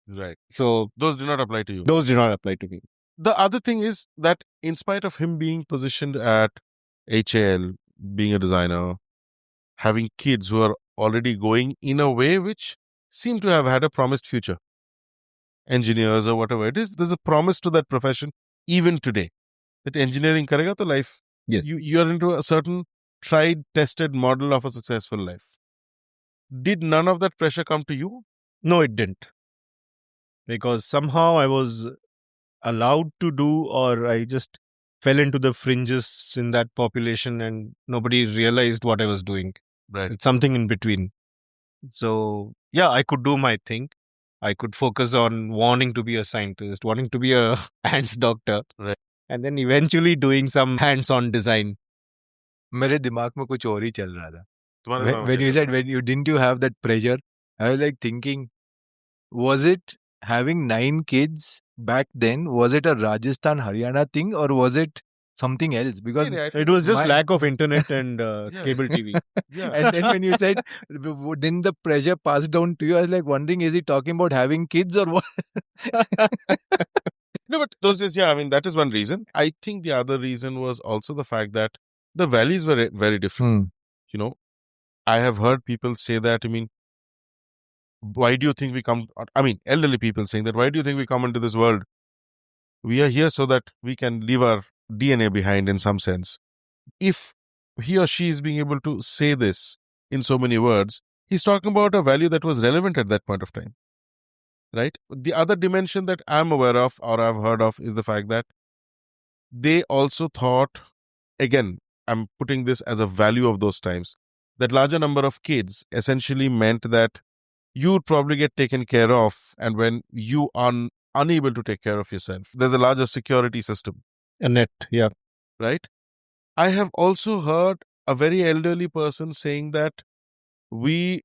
Right. So Those do not apply to you. those do not apply to me. The other thing is that in spite of him being positioned at HAL, being a designer, having kids who are already going in a way which seem to have had a promised future, engineers or whatever it is, there's a promise to that profession even today. That engineering karega to life. Yes. You are into a certain tried, tested model of a successful life. Did none of that pressure come to you? No, it didn't. Because somehow I was allowed to do, or I just fell into the fringes in that population and nobody realized what I was doing. Right. It's something in between. So, yeah, I could do my thing. I could focus on wanting to be a scientist, wanting to be a hands doctor, Right. and then eventually doing some hands-on design. मेरे दिमाग में कुछ और ही चल रहा था. तुम्हारे दिमाग में When you क्या said didn't you have that pressure? I was like thinking, was it having 9 kids back then? Was it a Rajasthan Haryana thing or was it something else? Because नहीं, I It think- was just My- lack of internet and Yeah. cable TV. Yeah. and then when you said, didn't the pressure pass down to you? I was like wondering, is he talking about having kids or what? No, but those days, yeah, I mean, that is one reason. I think the other reason was also the fact that the values were very different. You know, I have heard people say that, I mean, why do you think we come, I mean, elderly people saying that, why do you think we come into this world? We are here so that we can leave our DNA behind in some sense. If he or she is being able to say this in so many words, he's talking about a value that was relevant at that point of time. Right? The other dimension that I'm aware of or I've heard of is the fact that they also thought, again, I'm putting this as a value of those times, that larger number of kids essentially meant that you would probably get taken care of, and when you are unable to take care of yourself, there's a larger security system, A net, yeah. right? I have also heard a very elderly person saying that we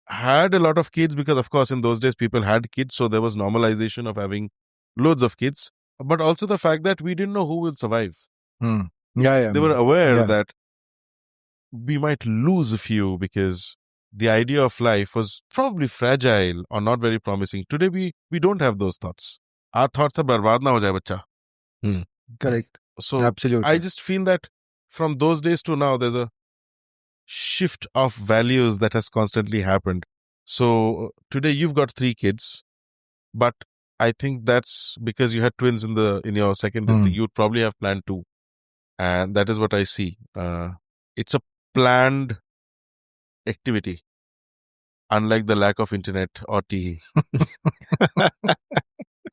had a lot of kids because, of course, in those days people had kids, so there was normalization of having loads of kids, but also the fact that we didn't know who will survive. Yeah. They were aware Yeah. that we might lose a few because the idea of life was probably fragile or not very promising. Today we don't have those thoughts. Our thoughts are barbad na ho jaye bacha. Correct. So Absolutely. I just feel that from those days to now, there's a shift of values that has constantly happened. So today you've got 3 kids, but I think that's because you had twins in your second district. You'd probably have planned 2, and that is what I see. It's a planned activity, unlike the lack of internet or TV.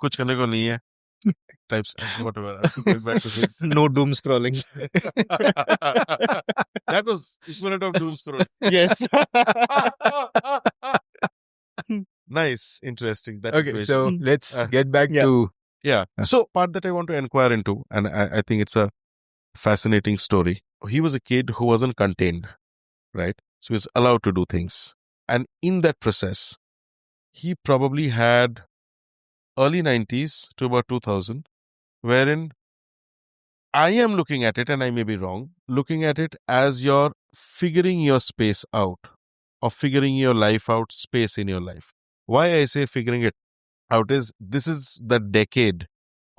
कुछ करने को नहीं है. Types whatever. Going back to his. No doom scrolling. That was equivalent of doom scroll. Yes. Nice, interesting. That Okay, equation. so let's get back yeah. to Yeah. So part that I want to inquire into, and I think it's a fascinating story. He was a kid who wasn't contained, right? So he was allowed to do things. And in that process, he probably had early 90s to about 2000, wherein I am looking at it, and I may be wrong, looking at it as you're figuring your space out or figuring your life out, space in your life. Why I say figuring it out is this is the decade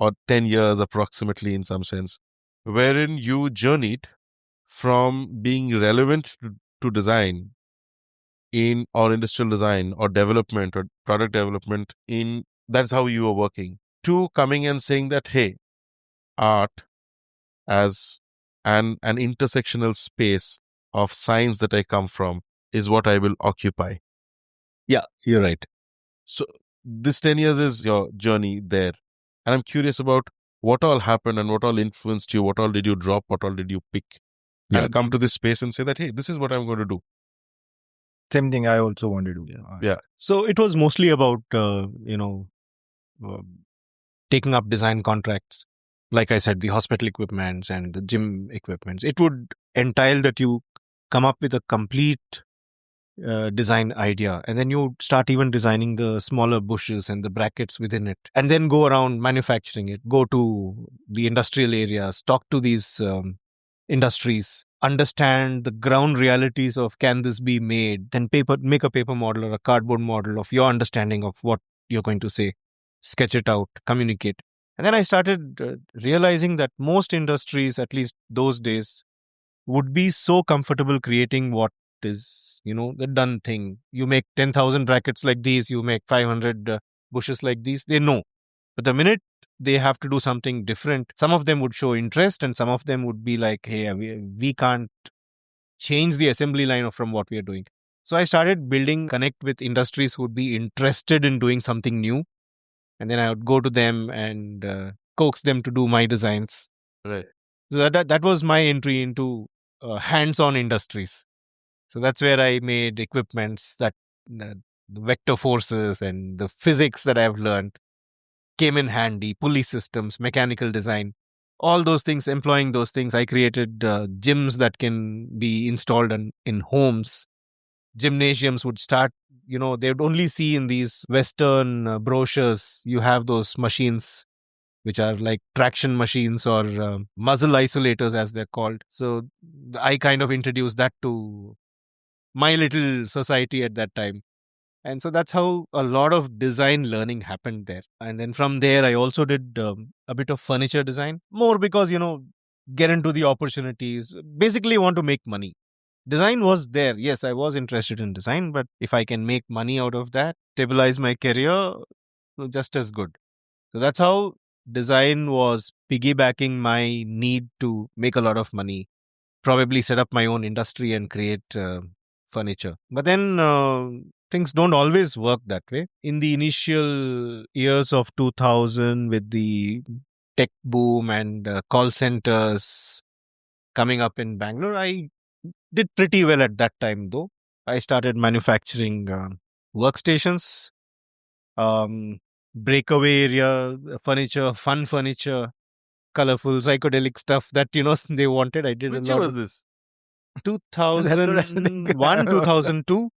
or 10 years approximately in some sense, wherein you journeyed from being relevant to design in or industrial design or development or product development in that's how you were working, to coming and saying that, hey, art as an intersectional space of science that I come from is what I will occupy. Yeah, you're right. So this 10 years is your journey there. And I'm curious about what all happened and what all influenced you, what all did you drop, what all did you pick, and come to this space and say that, hey, this is what I'm going to do. same thing I also want to do. Yeah. So it was mostly about, taking up design contracts. Like I said, the hospital equipments and the gym equipments. It would entail that you come up with a complete design idea, and then you start even designing the smaller bushes and the brackets within it, and then go around manufacturing it, go to the industrial areas, talk to these industries, understand the ground realities of can this be made, then make a paper model or a cardboard model of your understanding of what you're going to say, sketch it out, communicate. And then I started realizing that most industries, at least those days, would be so comfortable creating what is, the done thing. You make 10,000 brackets like these, you make 500 bushes like these, they know. But the minute they have to do something different, some of them would show interest and some of them would be like, hey, we can't change the assembly line from what we are doing. So I started connect with industries who would be interested in doing something new. And then I would go to them and coax them to do my designs. Right. So that was my entry into hands-on industries. So that's where I made equipments that the vector forces and the physics that I've learned came in handy, pulley systems, mechanical design, all those things, employing those things. I created gyms that can be installed in homes. Gymnasiums would start, they would only see in these Western brochures, you have those machines which are like traction machines or muzzle isolators as they're called. So I kind of introduced that to my little society at that time. And so that's how a lot of design learning happened there. And then from there, I also did a bit of furniture design, more because, get into the opportunities, basically want to make money. Design was there. Yes, I was interested in design, but if I can make money out of that, stabilize my career, just as good. So that's how design was piggybacking my need to make a lot of money, probably set up my own industry and create furniture. But then things don't always work that way. In the initial years of 2000, with the tech boom and call centers coming up in Bangalore, I did pretty well at that time, though. I started manufacturing workstations, breakaway area furniture, fun furniture, colorful psychedelic stuff that they wanted. I did Which a lot. year was this? 2001, 2002.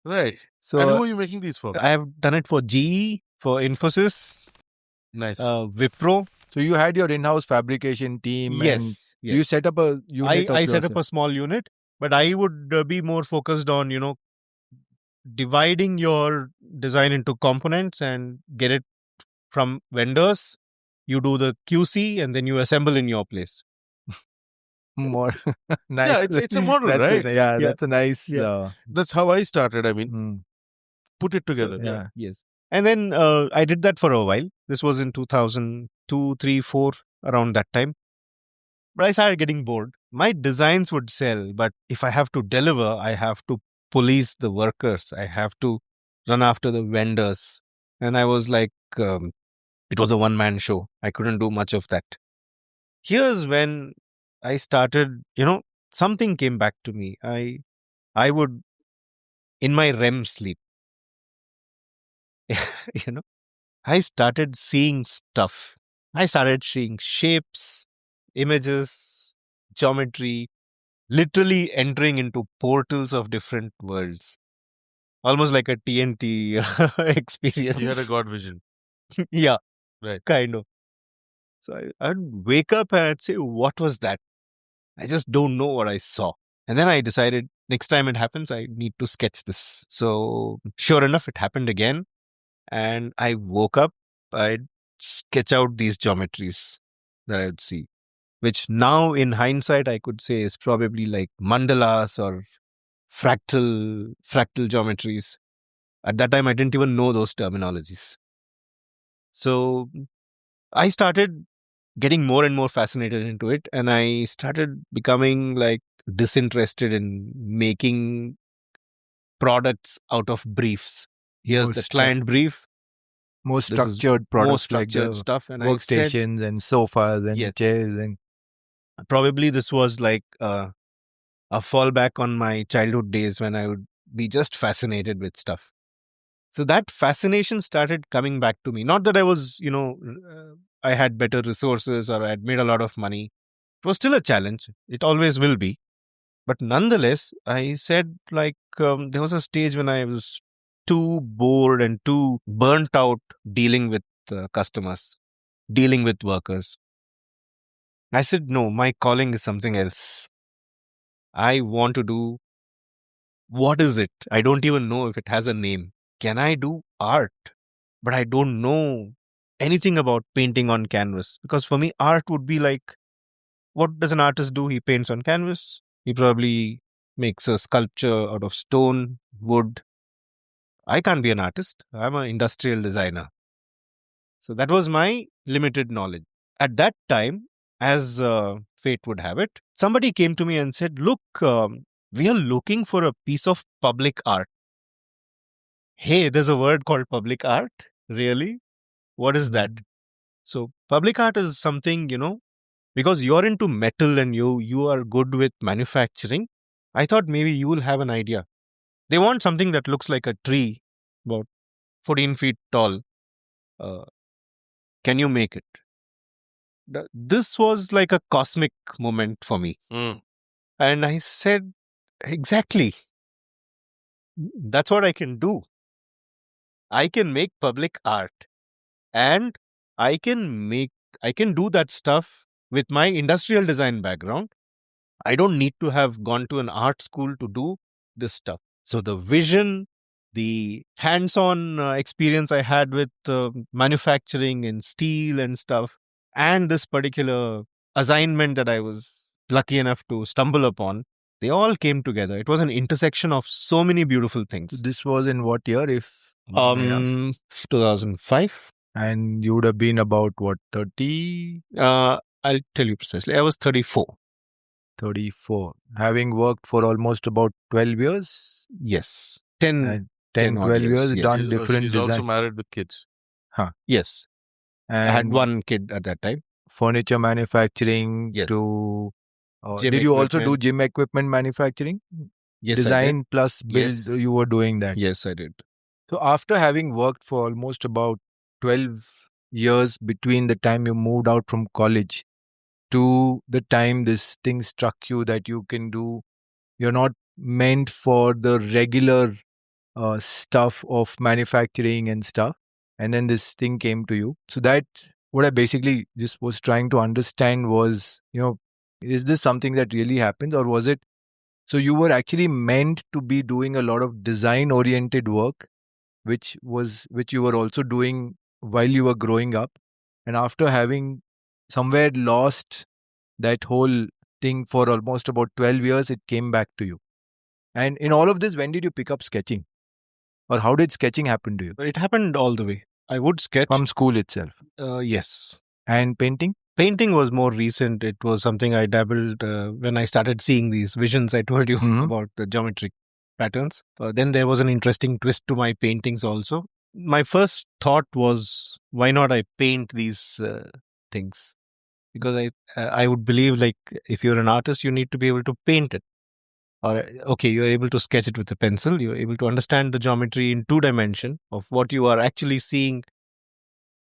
Right. So and who are you making these for? I have done it for GE, for Infosys, Nice. Wipro. So you had your in-house fabrication team. Yes, and you set up a unit. I set up a small unit, but I would be more focused on dividing your design into components and get it from vendors. You do the QC and then you assemble in your place. More nice. Yeah, it's a model, That's right? Yeah. that's a nice. Yeah. That's how I started. I mean, Mm, put it So, together. yeah. yes. And then I did that for a while. This was in 2002, 3, 4, around that time. But I started getting bored. My designs would sell, but if I have to deliver, I have to police the workers. I have to run after the vendors. And I was like, it was a one man show. I couldn't do much of that. Here's when I started, something came back to me. I would, in my REM sleep, you know, I started seeing stuff. I started seeing shapes, images, geometry, literally entering into portals of different worlds. Almost like a TNT experience. You had a God vision. Yeah, Right. kind of. So I'd wake up and I'd say, what was that? I just don't know what I saw. And then I decided next time it happens, I need to sketch this. So sure enough, it happened again. And I woke up, I'd sketch out these geometries that I would see, which now in hindsight, I could say is probably like mandalas or fractal geometries. At that time, I didn't even know those terminologies. So I started getting more and more fascinated into it, and I started becoming like disinterested in making products out of briefs. Here's the Most client brief. more This is structured more products like structured the stuff. And I said, workstations and sofas yes, and chairs and probably this was like a fallback on my childhood days when I would be just fascinated with stuff. So that fascination started coming back to me. Not that I was, I had better resources or I had made a lot of money. It was still a challenge. It always will be. But nonetheless, I said, like, there was a stage when I was too bored and too burnt out dealing with customers, dealing with workers. I said, no, my calling is something else. I want to do, what is it? I don't even know if it has a name. Can I do art? But I don't know anything about painting on canvas, because for me, art would be like, what does an artist do? He paints on canvas. He probably makes a sculpture out of stone, wood. I can't be an artist. I'm an industrial designer. So that was my limited knowledge. At that time, as fate would have it, somebody came to me and said, look, we are looking for a piece of public art. Hey, there's a word called public art? Really? What is that? So public art is something, because you're into metal and you are good with manufacturing. I thought maybe you will have an idea. They want something that looks like a tree, about 14 feet tall. Uh, can you make it? This was like a cosmic moment for me. Mm. And I said, exactly. That's what I can do. I can make public art, and I can do that stuff with my industrial design background. I don't need to have gone to an art school to do this stuff. So the vision, the hands-on experience I had with manufacturing and steel and stuff, and this particular assignment that I was lucky enough to stumble upon, they all came together. It was an intersection of so many beautiful things. this was in what year, if may I ask? 2005. And you would have been about what, 30, I'll tell you precisely. I was 34. 34, having worked for almost about 12 years Yes. 10, and 10 10 odd 12 years. years Yes. done different She's also design. married with kids. Yes. I had And one kid at that time. furniture manufacturing Yes. to Gym did you also do equipment. gym equipment manufacturing? Yes, I did. Design plus build, Yes. you were doing that. Yes, I did. So after having worked for almost about 12 years between the time you moved out from college to the time this thing struck you that you can do, you're not meant for the regular stuff of manufacturing and stuff, and then this thing came to you. So that what I basically just was trying to understand was, is this something that really happens, or was it so you were actually meant to be doing a lot of design oriented work, which you were also doing while you were growing up, and after having somewhere lost that whole thing for almost about 12 years, it came back to you. And in all of this, when did you pick up sketching? Or how did sketching happen to you? It happened all the way. I would sketch. From school itself. Yes. And painting? Painting was more recent. It was something I dabbled when I started seeing these visions I told you about the geometric patterns. Then there was an interesting twist to my paintings also. My first thought was, why not I paint these things? Because I would believe, like, if you're an artist, you need to be able to paint it. Or, okay, you're able to sketch it with a pencil. You're able to understand the geometry in 2 dimension of what you are actually seeing.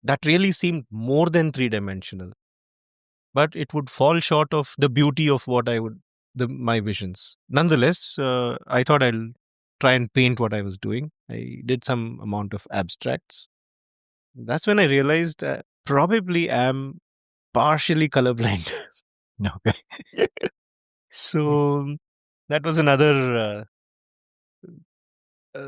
That really seemed more than 3 dimensional. But it would fall short of the beauty of what my visions. Nonetheless, I thought I'll try and paint what I was doing. I did some amount of abstracts. That's when I realized probably am partially colorblind. Okay. So that was another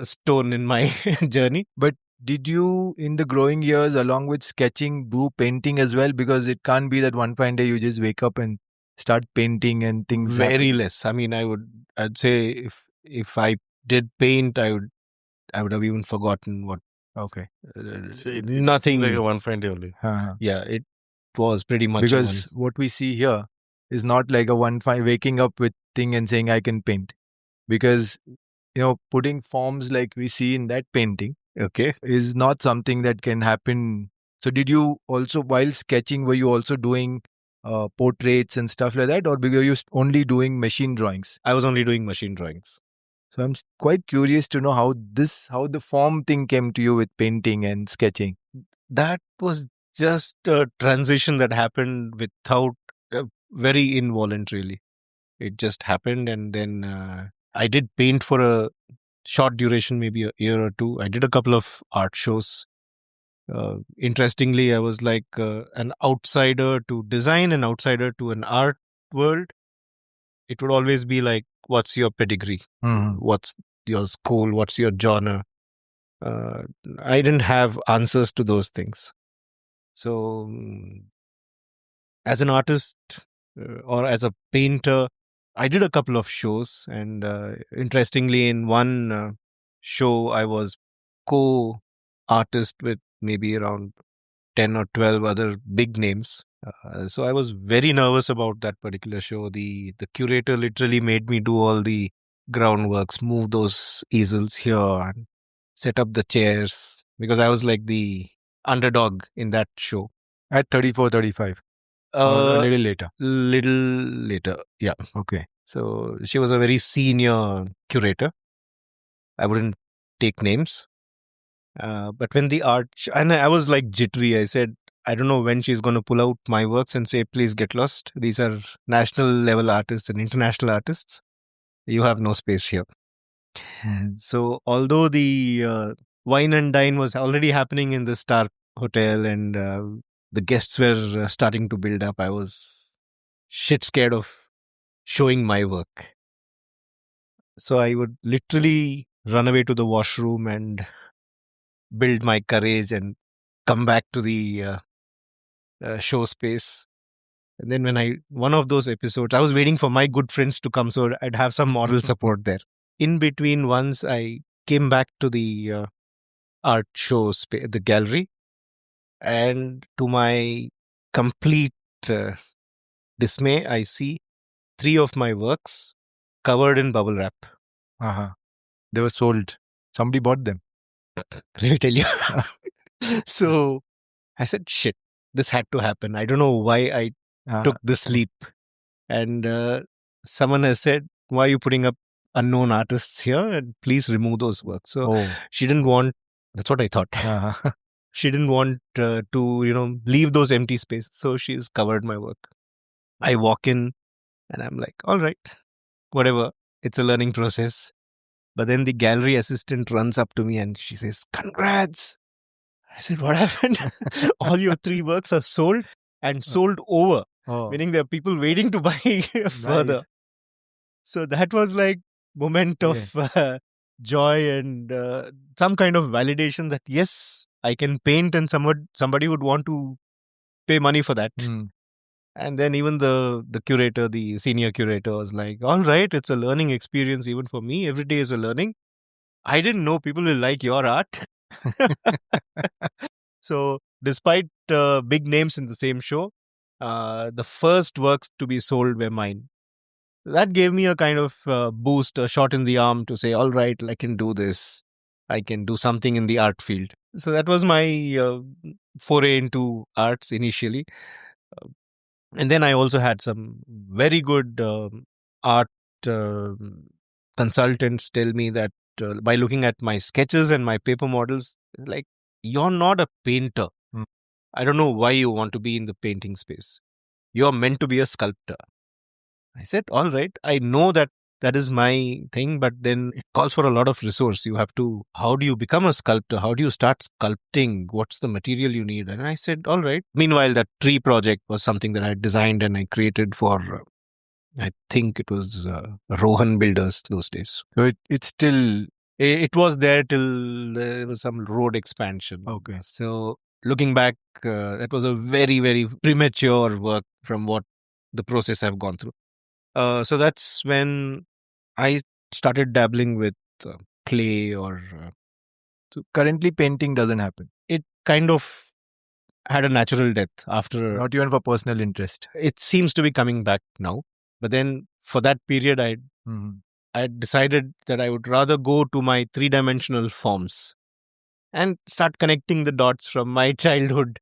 stone in my journey. But did you, in the growing years, along with sketching, do painting as well? Because it can't be that one fine day you just wake up and start painting and things Very happen. less. I mean, I'd say if I did paint, I would have even forgotten what. Okay. Nothing. Like a one fine day only. Yeah, it was pretty much because what we see here is not like a one fine waking up with thing and saying I can paint. Because putting forms like we see in that painting is not something that can happen. So did you also, while sketching, were you also doing portraits and stuff like that, or were you only doing machine drawings? I was only doing machine drawings. So I'm quite curious to know how the form thing came to you with painting and sketching. That was just a transition that happened without very involuntarily. It just happened, and then I did paint for a short duration, maybe a year or two. I did a couple of art shows. Interestingly, I was like an outsider to design, an outsider to an art world. It would always be like, what's your pedigree? What's your school? What's your genre? I didn't have answers to those things. So, as an artist or as a painter, I did a couple of shows. And interestingly, in one show, I was co-artist with maybe around 10 or 12 other big names. So I was very nervous about that particular show. The curator literally made me do all the groundworks, move those easels here and set up the chairs, because I was like the underdog in that show. At 34, 35? Or a little later? Little later, yeah. Okay. So she was a very senior curator. I wouldn't take names. But when the art... and I was like jittery. I said, I don't know when she's going to pull out my works and say, please get lost. These are national level artists and international artists. You have no space here. So although the wine and dine was already happening in the Star Hotel and the guests were starting to build up, I was shit scared of showing my work. So I would literally run away to the washroom and build my courage and come back to the show space. And then one of those episodes, I was waiting for my good friends to come so I'd have some moral support there. In between, once I came back to the art show, the gallery, and to my complete dismay, I see 3 of my works covered in bubble wrap. They were sold. Somebody bought them. Let me tell you. So I said, shit, this had to happen. I don't know why I took this leap. And someone has said, why are you putting up unknown artists here? And please remove those works. So she didn't want, that's what I thought. She didn't want to, leave those empty spaces. So she's covered my work. I walk in and I'm like, all right, whatever. It's a learning process. But then the gallery assistant runs up to me and she says, congrats. I said, what happened? All your 3 works are sold and sold over. Meaning there are people waiting to buy further. Nice. So that was like moment of joy and some kind of validation that yes, I can paint and somebody would want to pay money for that. And then even the curator, the senior curator, was like, "All right, it's a learning experience even for me. Every day is a learning. I didn't know people will like your art." So, despite big names in the same show, the first works to be sold were mine. That gave me a kind of boost, a shot in the arm to say, "All right, I can do this. I can do something in the art field." So that was my foray into arts initially. Uh, and then I also had some very good art um consultants tell me that by looking at my sketches and my paper models, like, you're not a painter. Hmm. I don't know why you want to be in the painting space. You're meant to be a sculptor. I said, all right, I know that that is my thing, but then it calls for a lot of resource. You have to, how do you become a sculptor? How do you start sculpting? What's the material you need? And I said, all right. Meanwhile, that tree project was something that I designed and I created for, I think it was Rohan Builders those days. So it's still It was there till there was some road expansion. okay. So looking back, that was a very, very premature work from what the process I've gone through. So that's when I started dabbling with clay or So currently painting doesn't happen. it kind of had a natural death after. Not even for personal interest. It seems to be coming back now. But then for that period, Mhm. I decided that I would rather go to my three-dimensional forms and start connecting the dots from my childhood,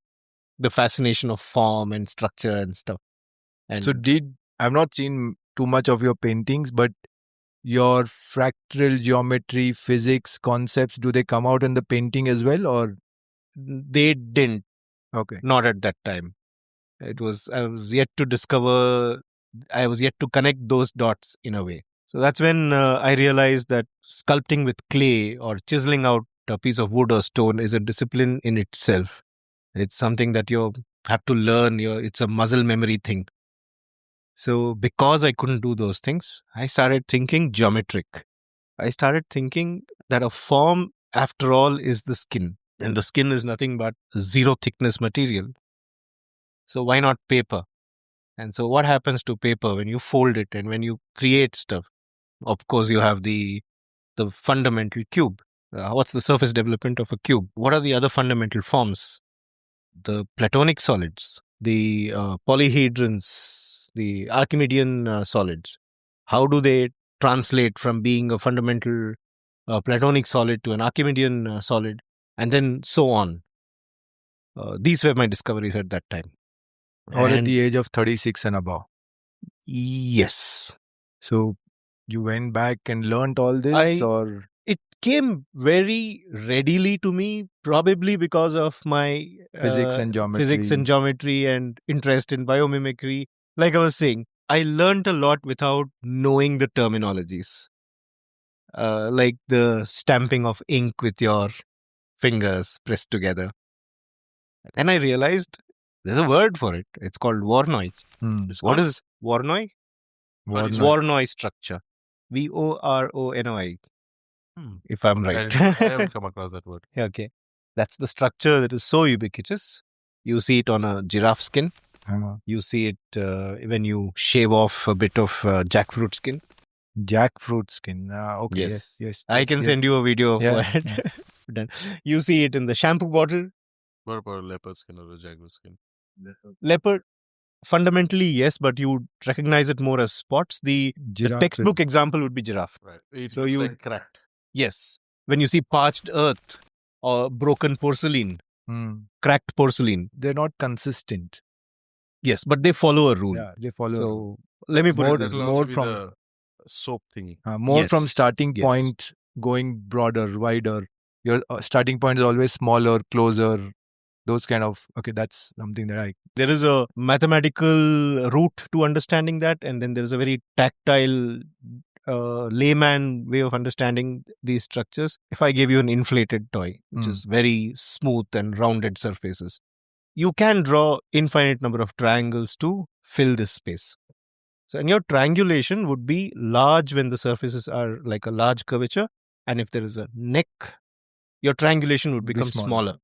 the fascination of form and structure and stuff. And So I've not seen too much of your paintings, but your fractal geometry, physics concepts, do they come out in the painting as well, or they didn't, okay? not at that time. I was yet to discover, I was yet to connect those dots in a way. So that's when I realized that sculpting with clay or chiseling out a piece of wood or stone is a discipline in itself. It's something that you have to learn. It's a muscle memory thing. So because I couldn't do those things, I started thinking geometric. I started thinking that a form, after all, is the skin. And the skin is nothing but zero thickness material. So why not paper? And so what happens to paper when you fold it and when you create stuff? Of course, you have the fundamental cube. What's the surface development of a cube? What are the other fundamental forms? The Platonic solids, the polyhedrons, the Archimedean solids. How do they translate from being a fundamental Platonic solid to an Archimedean solid, and then so on? These were my discoveries at that time. All at And the age of 36 and above. yes, So you went back and learnt all this, or it came very readily to me, probably because of my physics and geometry? physics and geometry and interest in biomimicry. Like I was saying, I learned a lot without knowing the terminologies, like the stamping of ink with your fingers pressed together. Then I realized there's a word for it. It's called Voronoi. What is Voronoi? Voronoi. Voronoi structure. Voronoi. If I'm right. I haven't come across that word. Okay. That's the structure that is so ubiquitous. You see it on a giraffe skin. You see it when you shave off a bit of jackfruit skin. Jackfruit skin. Okay. Yes. I can send you a video of Yeah, it. Done. You see it in the shampoo bottle. What about a leopard skin or a jaguar skin? Leopard, fundamentally, yes, but you would recognize it more as spots. The Giraffe textbook example would be giraffe. Right. It So looks you- like cracked. Yes. When you see parched earth or broken porcelain, cracked porcelain. They're not consistent. Yes, but they follow a rule. Yeah, they follow. So let me put more- it this way. That'll more also be from- the soap thingy. More Yes. from starting Yes. point, going broader, wider. Your starting point is always smaller, closer. Those kind of. Okay, that's something that I. There is a mathematical route to understanding that, and then there is a very tactile layman way of understanding these structures. If I give you an inflated toy, which is very smooth and rounded surfaces, you can draw infinite number of triangles to fill this space. So, and your triangulation would be large when the surfaces are like a large curvature, and if there is a neck, your triangulation would Be become smaller. smaller.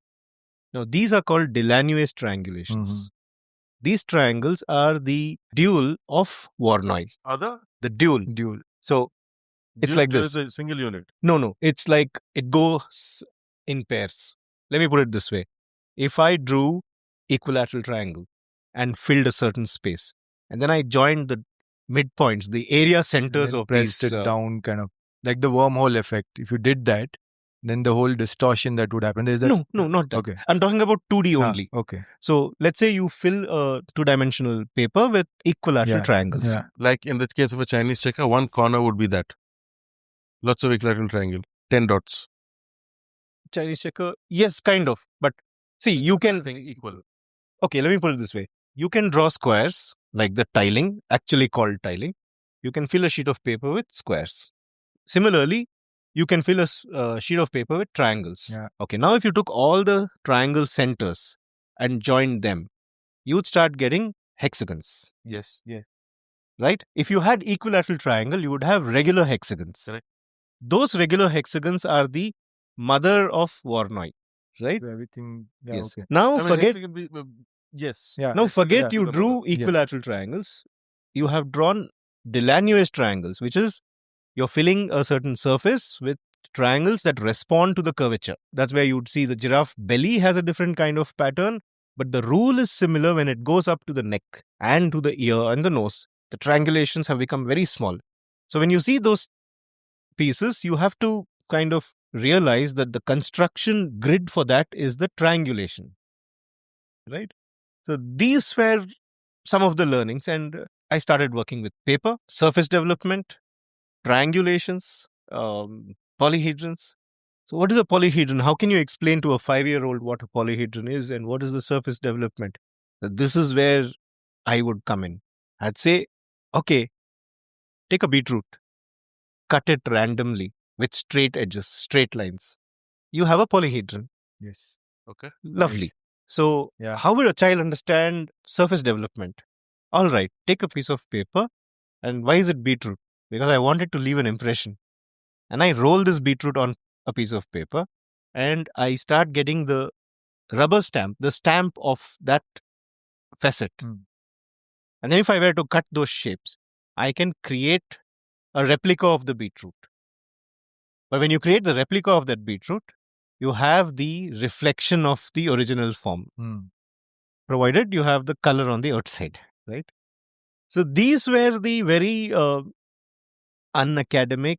Now, these are called Delaunay's triangulations. These triangles are the dual of Voronoi. Other The dual. Dual. So it's like there this. is a single unit. No. It's like it goes in pairs. Let me put it this way. If I drew equilateral triangle and filled a certain space, and then I joined the midpoints, the area centers Then of pressed these. it down, kind of like the wormhole effect. If you did that, then the whole distortion that would happen. There's that. No, not that. Okay. I'm talking about 2D only. Okay. So let's say you fill a two-dimensional paper with equilateral triangles. Yeah. Like in the case of a Chinese checker, one corner would be that. Lots of equilateral triangle. 10 dots. Chinese checker, yes, kind of. But see, you can. Equal. Okay, let me put it this way. You can draw squares, like the tiling, actually called tiling. You can fill a sheet of paper with squares. Similarly, you can fill a sheet of paper with triangles. Yeah. Okay, now if you took all the triangle centers and joined them, you would start getting hexagons. Yes. Right? If you had equilateral triangle, you would have regular hexagons. Correct. Those regular hexagons are the mother of Voronoi. Right? So everything. Yeah, Yes. Okay. Now I mean, forget. hexagon yes. Yeah. Now hexagon forget to you the drew mother. equilateral triangles. You have drawn Delaunay's triangles, which is you're filling a certain surface with triangles that respond to the curvature. That's where you'd see the giraffe belly has a different kind of pattern, but the rule is similar when it goes up to the neck and to the ear and the nose. The triangulations have become very small. So when you see those pieces, you have to kind of realize that the construction grid for that is the triangulation. Right? So these were some of the learnings, and I started working with paper, surface development, triangulations, polyhedrons. So what is a polyhedron? How can you explain to a 5-year-old what a polyhedron is and what is the surface development? This is where I would come in. I'd say, okay, take a beetroot, cut it randomly with straight edges, straight lines. You have a polyhedron. Yes. Okay. Lovely. Nice. So Yeah. how will a child understand surface development? All right, take a piece of paper. And why is it beetroot? Because I wanted to leave an impression. And I roll this beetroot on a piece of paper and I start getting the rubber stamp, the stamp of that facet. And then if I were to cut those shapes, I can create a replica of the beetroot. But when you create the replica of that beetroot, you have the reflection of the original form, provided you have the color on the outside, right? So these were the very unacademic,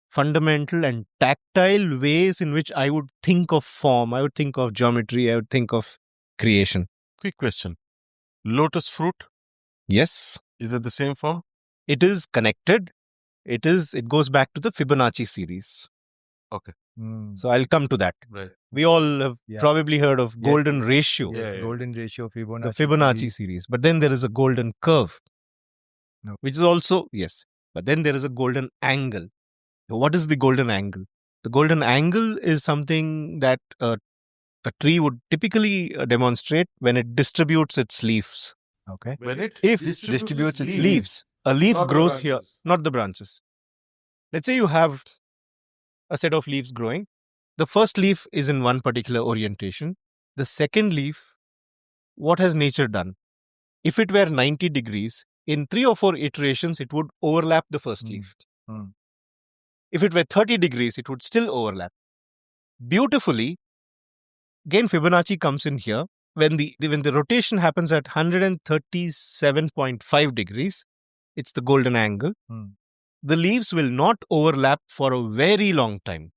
fundamental and tactile ways in which I would think of form, I would think of geometry, I would think of creation. Quick question. Lotus fruit, Yes, is it the same form? it is connected. It goes back to the Fibonacci series. Okay. So I'll come to that. Right. We all have Yeah. probably heard of golden ratio, Yes, Yeah. golden ratio, Fibonacci. the Fibonacci series. But then there is a golden curve, No. which is also, yes. But then there is a golden angle. What is the golden angle? The golden angle is something that a tree would typically demonstrate when it distributes its leaves. Okay. When it If distributes its leaves, a leaf Not the grows here, branches. not the branches. Let's say you have a set of leaves growing. The first leaf is in one particular orientation. The second leaf, what has nature done? If it were 90 degrees, in 3 or 4 iterations, it would overlap the first leaf. If it were 30 degrees, it would still overlap. Beautifully, again, Fibonacci comes in here. When the rotation happens at 137.5 degrees, it's the golden angle. The leaves will not overlap for a very long time.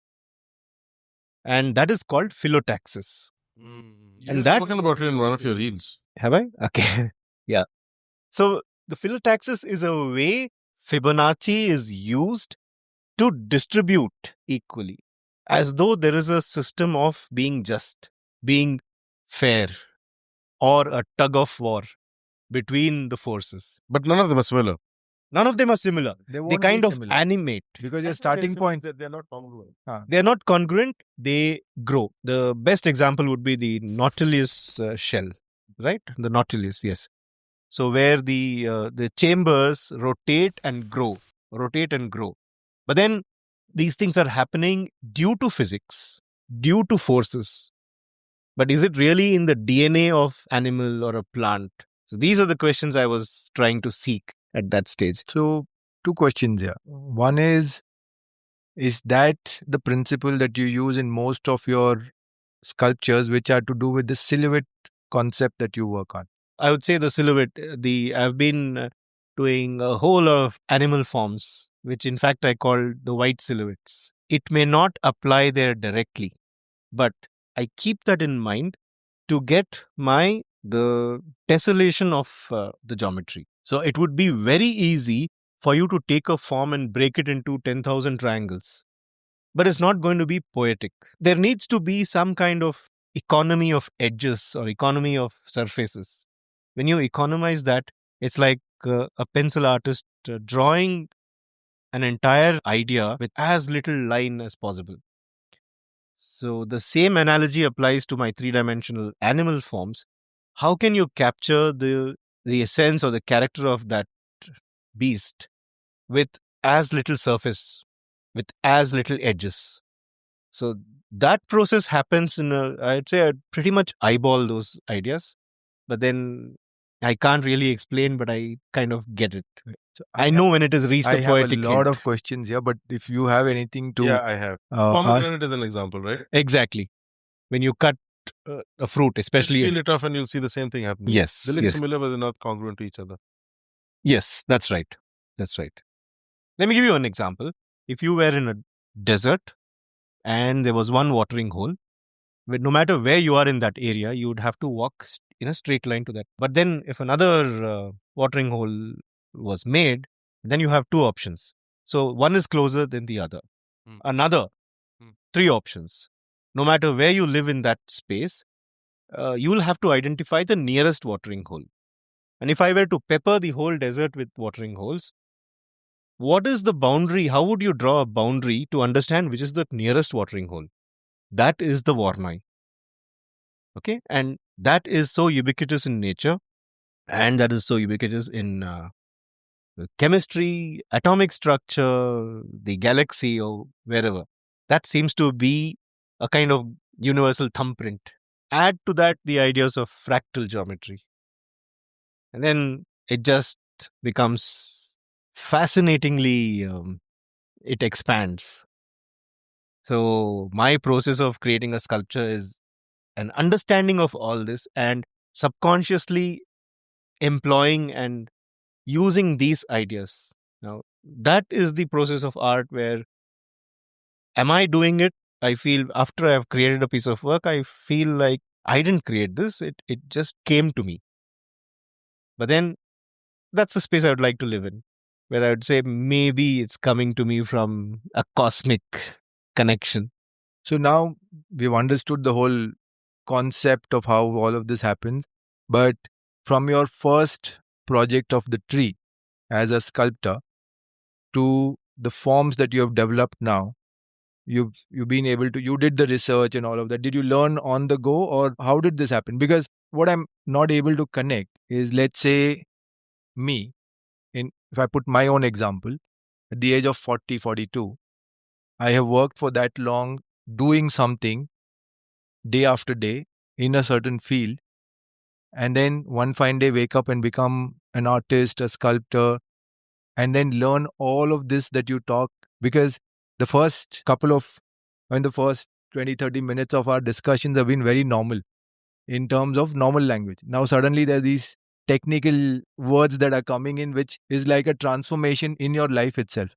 And that is called phyllotaxis. You've spoken about it in one of your reels. Have I? Okay. Yeah. So the phyllotaxis is a way Fibonacci is used to distribute equally, as though there is a system of being just, being fair, or a tug of war between the forces. But none of them are similar. None of them are similar. They They kind of animate. because your starting point. They're not congruent. They're not congruent, they grow. The best example would be the Nautilus shell, right? The Nautilus, yes. So where the chambers rotate and grow. But then these things are happening due to physics, due to forces. But is it really in the DNA of animal or a plant? So these are the questions I was trying to seek at that stage. So, two questions here. One is that the principle that you use in most of your sculptures, which are to do with the silhouette concept that you work on? I would say the silhouette. I've been doing a whole lot of animal forms, which in fact I call the white silhouettes. It may not apply there directly, but I keep that in mind to get the tessellation of the geometry. So it would be very easy for you to take a form and break it into 10,000 triangles, but it's not going to be poetic. There needs to be some kind of economy of edges or economy of surfaces. When you economize that, it's like a pencil artist drawing an entire idea with as little line as possible. So the same analogy applies to my three-dimensional animal forms. How can you capture the essence or the character of that beast with as little surface, with as little edges? So that process happens I'd say I pretty much eyeball those ideas, but then I can't really explain, but I kind of get it. So I know when it has reached I a have a poetic lot hint. of questions here, but if you have anything to Yeah, I have. ask, Pomegranate is an example, right? Exactly. When you cut a fruit, Just especially. peel it off and you'll see the same thing happening. Yes, They look yes. similar, but they're not congruent to each other. Yes, that's right. That's right. Let me give you an example. If you were in a desert and there was one watering hole, no matter where you are in that area, you would have to walk in a straight line to that. But then, if another watering hole was made, then you have two options. So one is closer than the other. Hmm. Another, Hmm. three options. No matter where you live in that space, you will have to identify the nearest watering hole. And if I were to pepper the whole desert with watering holes, what is the boundary? How would you draw a boundary to understand which is the nearest watering hole? That is the Warnai. Okay. And that is so ubiquitous in nature, and that is so ubiquitous in chemistry, atomic structure, the galaxy, or wherever. That seems to be a kind of universal thumbprint. Add to that the ideas of fractal geometry, and then it just becomes fascinatingly, it expands. So, my process of creating a sculpture is an understanding of all this and subconsciously employing and using these ideas. Now, that is the process of art where am I doing it? I feel after I've created a piece of work, I feel like I didn't create this, it just came to me. But then that's the space I would like to live in, where I would say maybe it's coming to me from a cosmic connection. so now we've understood the whole concept of how all of this happens. But from your first project of the tree as a sculptor to the forms that you have developed now, you've been able to, you did the research and all of that. Did you learn on the go, or how did this happen? Because what I'm not able to connect is, let's say, me, in if I put my own example, at the age of 40, 42, I have worked for that long doing something day after day in a certain field, and then one fine day wake up and become an artist, a sculptor, and then learn all of this that you talk. Because the first couple of, the first 20, 30 minutes of our discussions have been very normal in terms of normal language. Now suddenly there are these technical words that are coming in, which is like a transformation in your life itself.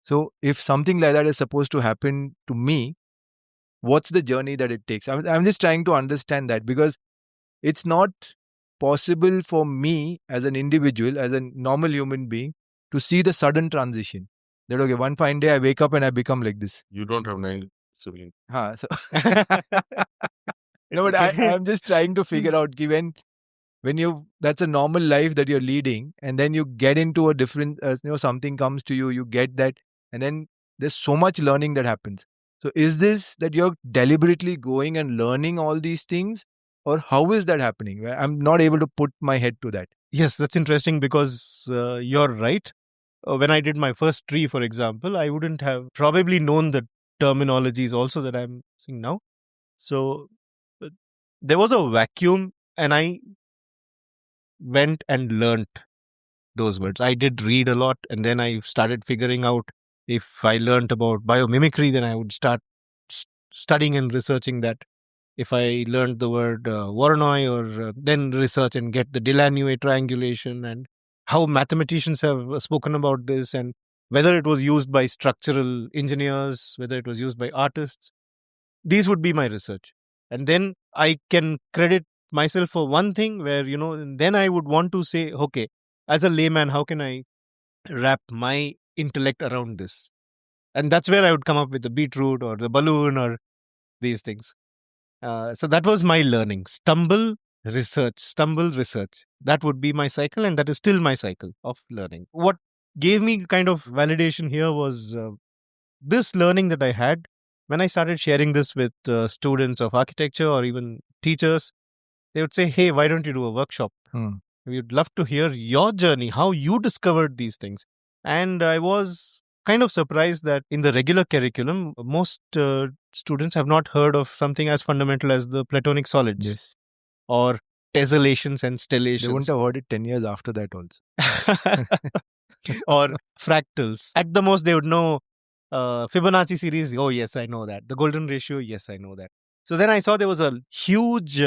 So if something like that is supposed to happen to me, what's the journey that it takes? I'm just trying to understand that, because it's not possible for me as an individual, as a normal human being, to see the sudden transition. That, okay, one fine day I wake up and I become like this. You don't have 9 siblings. So no, but I'm just trying to figure out, when you, that's a normal life that you're leading, and then you get into a different, something comes to you, you get that, and then there's so much learning that happens. So is this that you're deliberately going and learning all these things, or how is that happening? I'm not able to put my head to that. Yes, that's interesting because you're right. When I did my first tree, for example, I wouldn't have probably known the terminologies also that I'm seeing now. So there was a vacuum, and I went and learnt those words. I did read a lot, and then I started figuring out, if I learnt about biomimicry, then I would start studying and researching that. If I learned the word Voronoi, or then research and get the Delaunay triangulation, and how mathematicians have spoken about this, and whether it was used by structural engineers, whether it was used by artists, these would be my research. And then I can credit myself for one thing where, and then I would want to say, okay, as a layman, how can I wrap my intellect around this? And that's where I would come up with the beetroot or the balloon or these things. So that was my learning. Stumble, research. That would be my cycle, and that is still my cycle of learning. What gave me kind of validation here was this learning that I had when I started sharing this with students of architecture or even teachers. They would say, hey, why don't you do a workshop? We'd love to hear your journey, how you discovered these things. And I was kind of surprised that in the regular curriculum, most students have not heard of something as fundamental as the Platonic solids. Yes. Or tessellations and stellations. They wouldn't have heard it 10 years after that also. Or fractals. At the most, they would know Fibonacci series. Oh, yes, I know that. The golden ratio. Yes, I know that. So then I saw there was a huge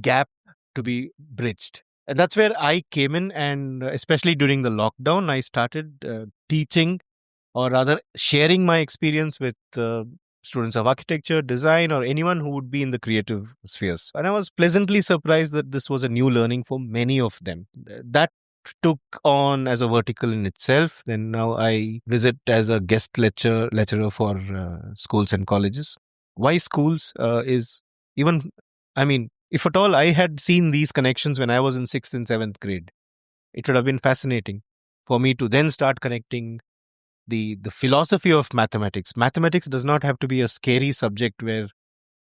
gap to be bridged. And that's where I came in, and especially during the lockdown, I started teaching, or rather sharing my experience with students of architecture, design, or anyone who would be in the creative spheres. And I was pleasantly surprised that this was a new learning for many of them. That took on as a vertical in itself. Then now I visit as a guest lecturer for schools and colleges. Why schools is even, if at all I had seen these connections when I was in 6th and 7th grade, it would have been fascinating for me to then start connecting the philosophy of mathematics. Mathematics does not have to be a scary subject where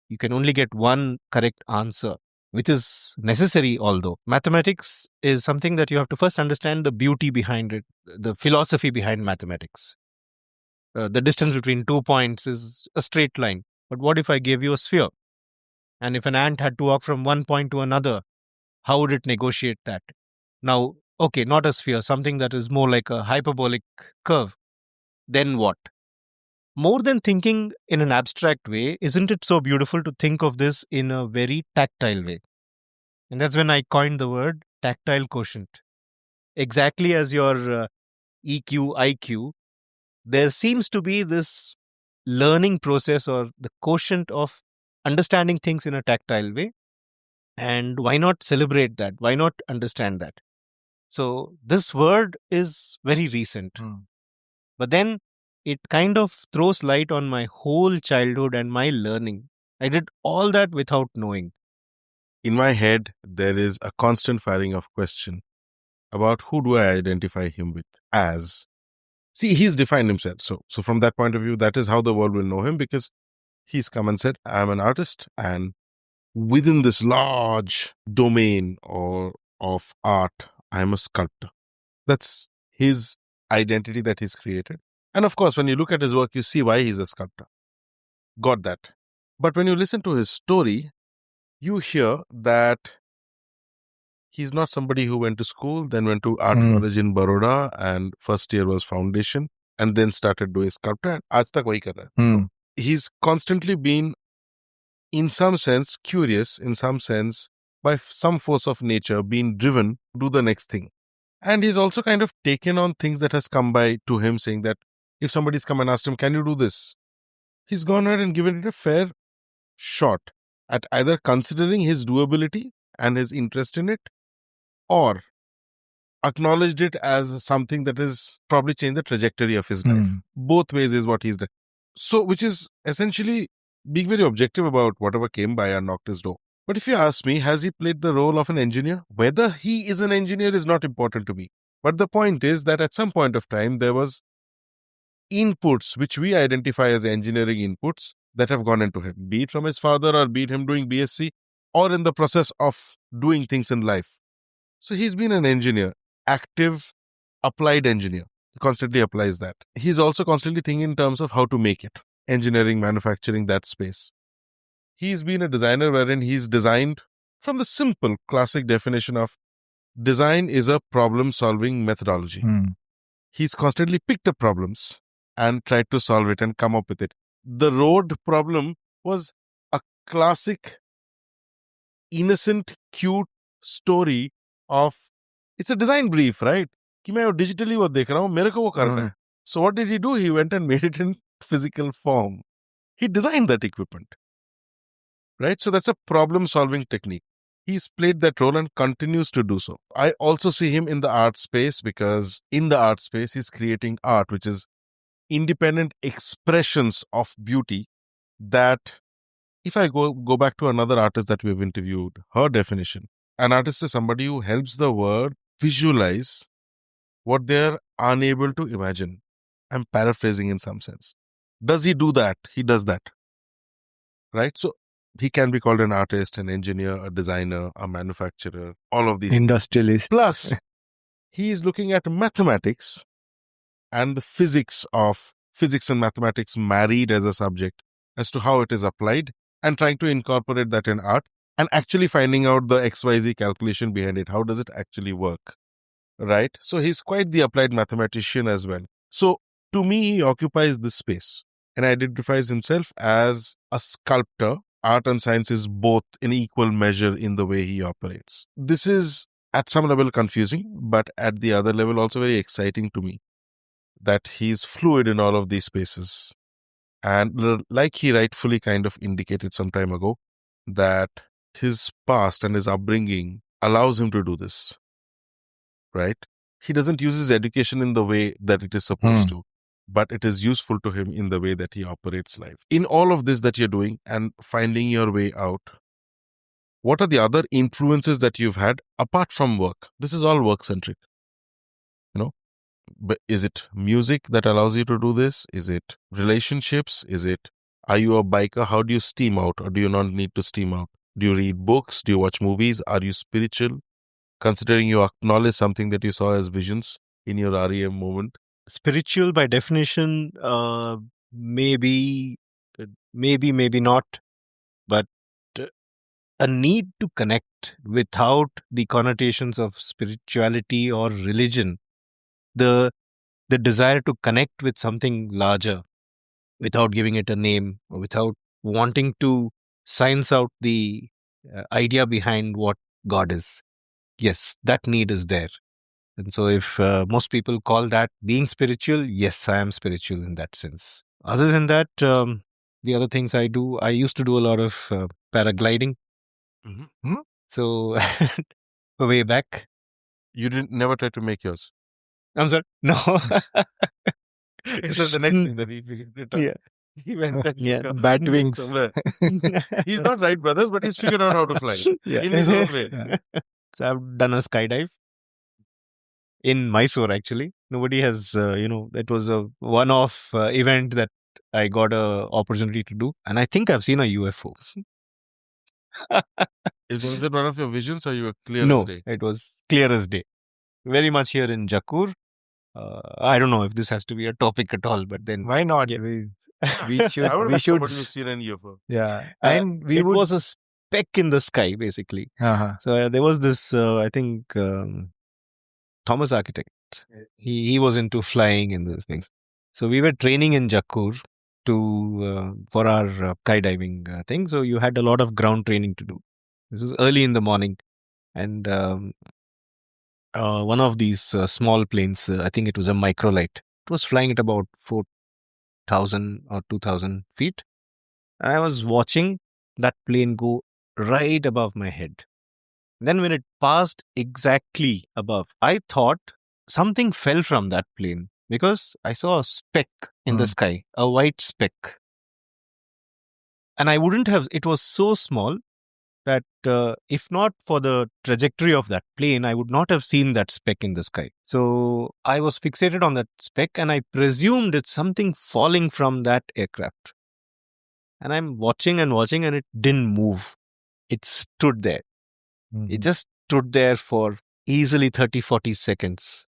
you can only get one correct answer, which is necessary, although. Mathematics is something that you have to first understand the beauty behind it, the philosophy behind mathematics. The distance between 2 points is a straight line. But what if I gave you a sphere? And if an ant had to walk from one point to another, how would it negotiate that? Now, okay, not a sphere, something that is more like a hyperbolic curve. Then what? More than thinking in an abstract way, isn't it so beautiful to think of this in a very tactile way? And that's when I coined the word tactile quotient. Exactly as your EQ, IQ, there seems to be this learning process, or the quotient of understanding things in a tactile way. And why not celebrate that? Why not understand that? So this word is very recent. But then it kind of throws light on my whole childhood and my learning. I did all that without knowing. In my head, there is a constant firing of question about who do I identify him with as. See, he's defined himself. So from that point of view, that is how the world will know him, because he's come and said, I'm an artist, and within this large domain of art, I'm a sculptor. That's his identity that he's created. And of course, when you look at his work, you see why he's a sculptor. Got that. But when you listen to his story, you hear that he's not somebody who went to school, then went to art college in Baroda, and first year was foundation, and then started doing sculpture. And aaj tak wahi kar raha hai. He's constantly been, in some sense, curious, in some sense, by some force of nature, being driven to do the next thing. And he's also kind of taken on things that has come by to him, saying that if somebody's come and asked him, can you do this? He's gone ahead and given it a fair shot at either considering his doability and his interest in it, or acknowledged it as something that has probably changed the trajectory of his life. Both ways is what he's done. So, which is essentially being very objective about whatever came by and knocked his door. But if you ask me, has he played the role of an engineer? Whether he is an engineer is not important to me. But the point is that at some point of time, there was inputs which we identify as engineering inputs that have gone into him, be it from his father, or be it him doing BSc, or in the process of doing things in life. So he's been an engineer, active, applied engineer. He constantly applies that. He's also constantly thinking in terms of how to make it. Engineering, manufacturing, that space. He's been a designer wherein he's designed from the simple classic definition of design is a problem-solving methodology. He's constantly picked up problems and tried to solve it and come up with it. The road problem was a classic, innocent, cute story of, it's a design brief, right? कि मैं digitally वो देख रहा हूँ, मेरे को वो करना है. So what did he do? He went and made it in physical form. He designed that equipment, right? So that's a problem-solving technique. He's played that role and continues to do so. I also see him in the art space, because in the art space, he's creating art, which is independent expressions of beauty that, if I go back to another artist that we've interviewed, her definition, an artist is somebody who helps the world visualize what they're unable to imagine. I'm paraphrasing in some sense. Does he do that? He does that. Right? So he can be called an artist, an engineer, a designer, a manufacturer, all of these. Industrialist. Plus, he is looking at mathematics and the physics and mathematics married as a subject as to how it is applied, and trying to incorporate that in art and actually finding out the XYZ calculation behind it. How does it actually work? Right? So he's quite the applied mathematician as well. So to me, he occupies this space and identifies himself as a sculptor. Art and science is both in equal measure in the way he operates. This is at some level confusing, but at the other level also very exciting to me, that he's fluid in all of these spaces. And like he rightfully kind of indicated some time ago, that his past and his upbringing allows him to do this, right? He doesn't use his education in the way that it is supposed to, but it is useful to him in the way that he operates life. In all of this that you're doing and finding your way out, what are the other influences that you've had apart from work? This is all work-centric, But is it music that allows you to do this? Is it relationships? Are you a biker? How do you steam out, or do you not need to steam out? Do you read books? Do you watch movies? Are you spiritual? Considering you acknowledge something that you saw as visions in your REM moment. Spiritual by definition, maybe not, but a need to connect without the connotations of spirituality or religion. The desire to connect with something larger without giving it a name, or without wanting to science out the idea behind what God is. Yes, that need is there. And so if most people call that being spiritual, yes, I am spiritual in that sense. Other than that, the other things I used to do a lot of paragliding. So way back. You never try to make yours? I'm sorry? No. This is the next thing that he figured it out. Yeah. He went and bat wings. somewhere. He's not Wright brothers, but he's figured out how to fly in his own way. So I've done a skydive in Mysore, actually. Nobody has, it was a one-off event that I got a opportunity to do. And I think I've seen a UFO. Was it one of your visions, or you were clear No, as day? it was clear as day. Very much here in Jakur. I don't know if this has to be a topic at all, but then... Why not? Yeah. We should. I would we have should. somebody who's seen an UFO. Yeah, and we it would. was a speck in the sky, basically. Uh-huh. So there was this, I think, Thomas Architect. He was into flying and those things. So we were training in Jakur for our skydiving thing. So you had a lot of ground training to do. This was early in the morning, and one of these small planes, I think it was a microlight, it was flying at about 4,000 or 2,000 feet. And I was watching that plane go right above my head. Then when it passed exactly above, I thought something fell from that plane, because I saw a speck in the sky, a white speck. And I wouldn't have, it was so small that if not for the trajectory of that plane, I would not have seen that speck in the sky. So I was fixated on that speck, and I presumed it's something falling from that aircraft. And I'm watching and watching, and it didn't move. It stood there. It just stood there for easily 30-40 seconds.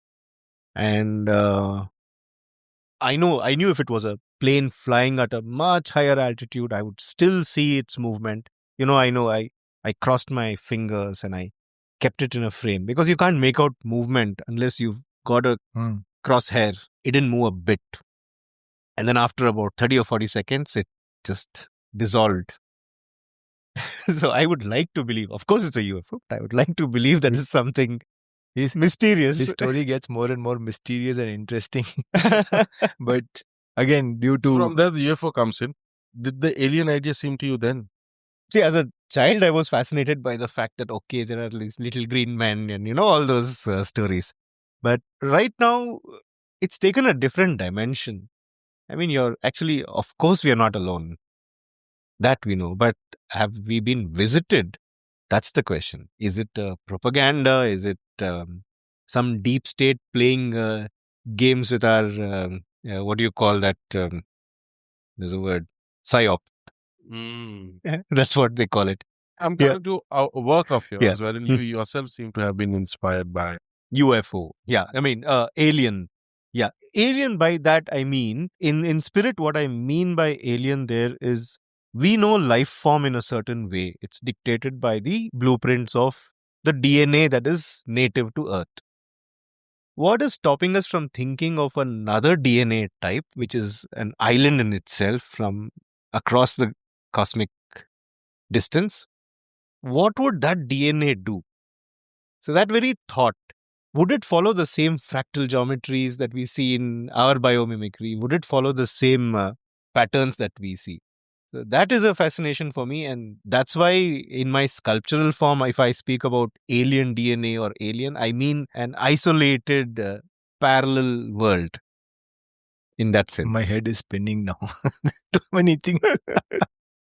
And I knew if it was a plane flying at a much higher altitude, I would still see its movement. I I crossed my fingers and I kept it in a frame because you can't make out movement unless you've got a crosshair. It didn't move a bit. And then after about 30 or 40 seconds, it just dissolved. So I would like to believe, of course, it's a UFO. But I would like to believe that is something mysterious. His story gets more and more mysterious and interesting. But again, due to From there, the UFO comes in. Did the alien idea seem to you then? See, as a child, I was fascinated by the fact that, okay, there are these little green men and, all those stories. But right now, it's taken a different dimension. I mean, of course, we are not alone. That we know. But have we been visited? That's the question. Is it propaganda? Is it some deep state playing games with our, what do you call that? There's a word, psyop. That's what they call it. I'm Yeah. coming to a work of yours, Yeah. wherein you yourself seem to have been inspired by. UFO. Yeah. I mean, alien. Yeah. Alien, by that I mean, in spirit, what I mean by alien there is we know life form in a certain way. It's dictated by the blueprints of the DNA that is native to Earth. What is stopping us from thinking of another DNA type, which is an island in itself from across the cosmic distance? What would that DNA do? So that very thought, would it follow the same fractal geometries that we see in our biomimicry? Would it follow the same patterns that we see? So that is a fascination for me. And that's why in my sculptural form, if I speak about alien DNA or alien, I mean an isolated parallel world in that sense. my head is spinning now. Too many things.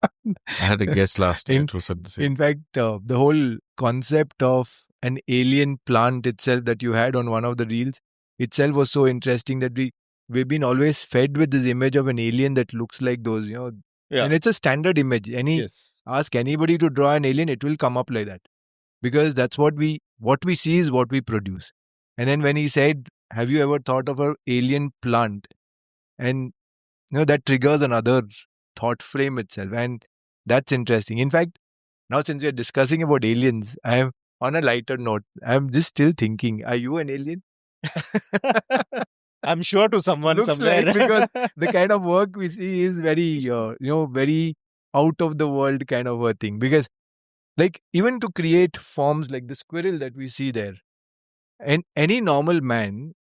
I had a guess last year. It was at the same. In fact, the whole concept of an alien plant itself that you had on one of the reels itself was so interesting that we've been always fed with this image of an alien that looks like those, Yeah. And it's a standard image. Yes. Ask anybody to draw an alien, it will come up like that, because that's what we see is what we produce. And then when he said, "Have you ever thought of an alien plant?" and that triggers another thought frame itself, and that's interesting. In fact, now since we are discussing about aliens, I am on a lighter note. I'm just still thinking, are you an alien? I'm sure to someone Looks somewhere. like, because the kind of work we see is very, very out of the world kind of a thing. Because, like, even to create forms like the squirrel that we see there, and any normal man,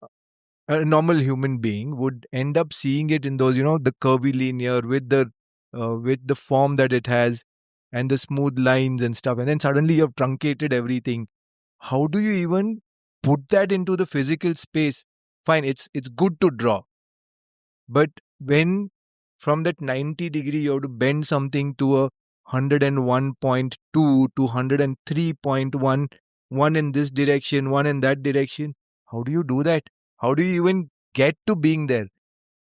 a normal human being would end up seeing it in those, the curvilinear with the form that it has and the smooth lines and stuff. And then suddenly you've truncated everything. How do you even put that into the physical space? Fine, it's good to draw. But when from that 90 degree you have to bend something to a 101.2 to 103.1, one in this direction, one in that direction, how do you do that? How do you even get to being there?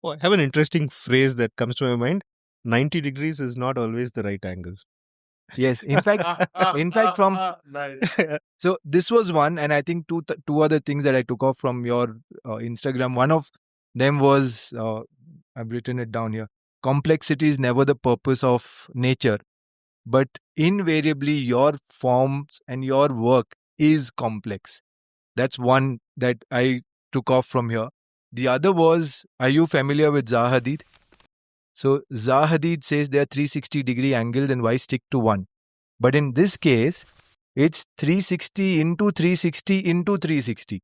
Oh, I have an interesting phrase that comes to my mind. 90 degrees is not always the right angle. Yes, in fact, from Nice. so this was one, and I think two other things that I took off from your Instagram. One of them was I've written it down here. Complexity is never the purpose of nature, but invariably your forms and your work is complex. That's one that I took off from here. The other was, are you familiar with Zaha Hadid? So Zaha Hadid says there are 360-degree angles, and why stick to one? But in this case, it's 360 into 360 into 360.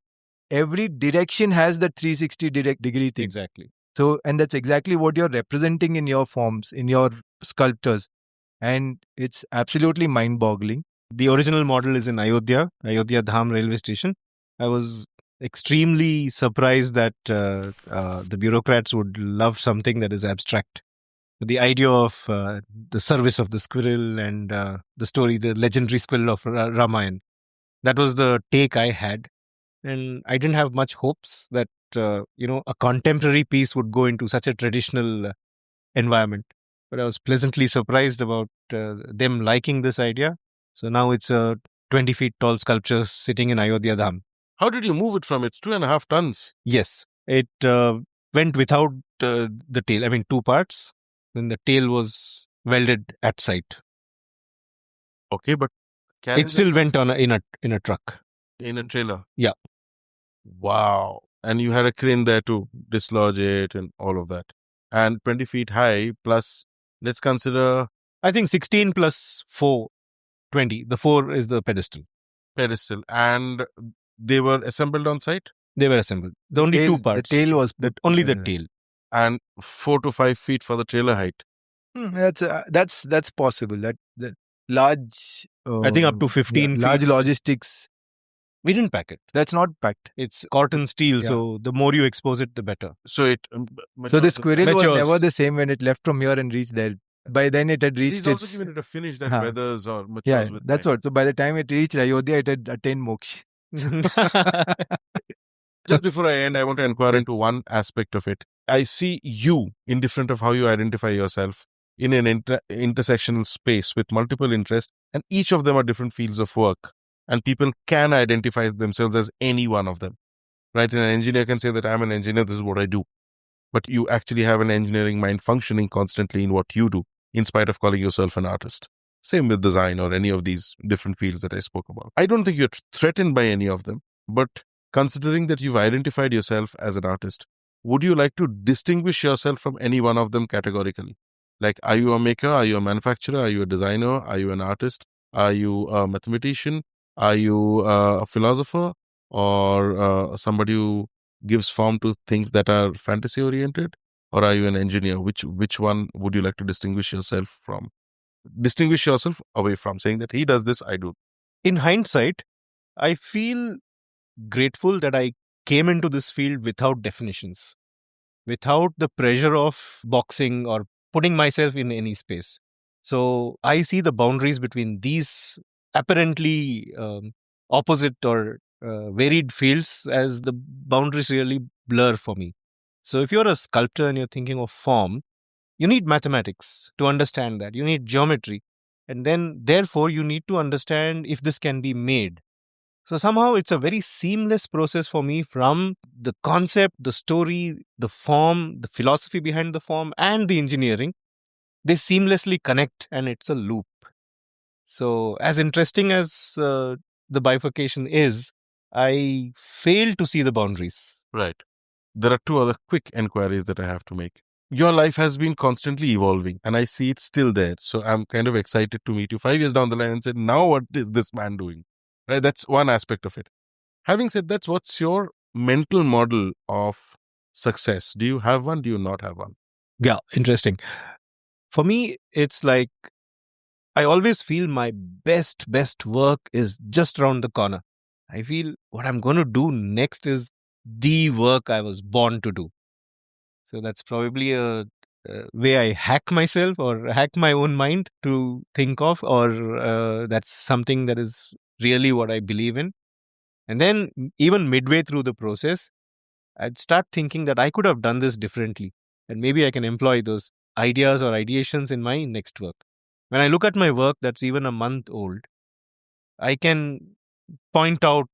Every direction has the 360 degree thing. Exactly. So, and that's exactly what you're representing in your forms, in your sculptures. And it's absolutely mind-boggling. The original model is in Ayodhya Dham railway station. I was extremely surprised that the bureaucrats would love something that is abstract. The idea of the service of the squirrel and the story, the legendary squirrel of Ramayana. That was the take I had. And I didn't have much hopes that, a contemporary piece would go into such a traditional environment. But I was pleasantly surprised about them liking this idea. So now it's a 20 feet tall sculpture sitting in Ayodhya Dham. How did you move it from its 2.5 tons? Yes, it went without the tail. I mean, two parts. Then the tail was welded at site. Okay, but It still went on in a truck. in a trailer. Yeah. Wow. And you had a crane there to dislodge it and all of that. And 20 feet high plus, let's consider I think 16 plus 4, 20. The 4 is the pedestal. pedestal. And they were assembled on site? They were assembled. The only two parts. The tail was only the tail. And 4 to 5 feet for the trailer height. That's possible. That large. I think up to 15 feet. Large logistics. We didn't pack it. That's not packed. It's cotton steel, Yeah. so the more you expose it, the better. So it. So the squirrel was matures. never the same when it left from here and reached there. By then it had reached He's also its. given it a finish that Huh. weathers or matures Yeah, with that's time. what. So by the time it reached Ayodhya, it had attained moksha. Just before I end, I want to inquire into one aspect of it. I see you, indifferent of how you identify yourself, in an intersectional space with multiple interests, and each of them are different fields of work. And people can identify themselves as any one of them. Right? And an engineer can say that I'm an engineer, this is what I do. But you actually have an engineering mind functioning constantly in what you do, in spite of calling yourself an artist. Same with design or any of these different fields that I spoke about. I don't think you're threatened by any of them, but considering that you've identified yourself as an artist, would you like to distinguish yourself from any one of them categorically? Like, are you a maker? Are you a manufacturer? Are you a designer? Are you an artist? Are you a mathematician? Are you a philosopher? Or somebody who gives form to things that are fantasy oriented? Or are you an engineer? Which one would you like to distinguish yourself from? Distinguish yourself away from, saying that he does this, I do. In hindsight, I feel grateful that I came into this field without definitions, without the pressure of boxing or putting myself in any space. So I see the boundaries between these apparently opposite or varied fields as the boundaries really blur for me. So if you're a sculptor and you're thinking of form, you need mathematics to understand that. You need geometry. And then, therefore, you need to understand if this can be made. So somehow it's a very seamless process for me from the concept, the story, the form, the philosophy behind the form, and the engineering. They seamlessly connect and it's a loop. So, as interesting as the bifurcation is, I fail to see the boundaries. Right. There are two other quick inquiries that I have to make. Your life has been constantly evolving, and I see it still there. So I'm kind of excited to meet you 5 years down the line and say, now what is this man doing? Right? That's one aspect of it. Having said that, what's your mental model of success? Do you have one? Do you not have one? Yeah, interesting. For me, it's like I always feel my best work is just around the corner. I feel what I'm going to do next is the work I was born to do. So that's probably a way I hack myself or hack my own mind to think of, or that's something that is really what I believe in. And then even midway through the process, I'd start thinking that I could have done this differently. And maybe I can employ those ideas or ideations in my next work. When I look at my work that's even a month old, I can point out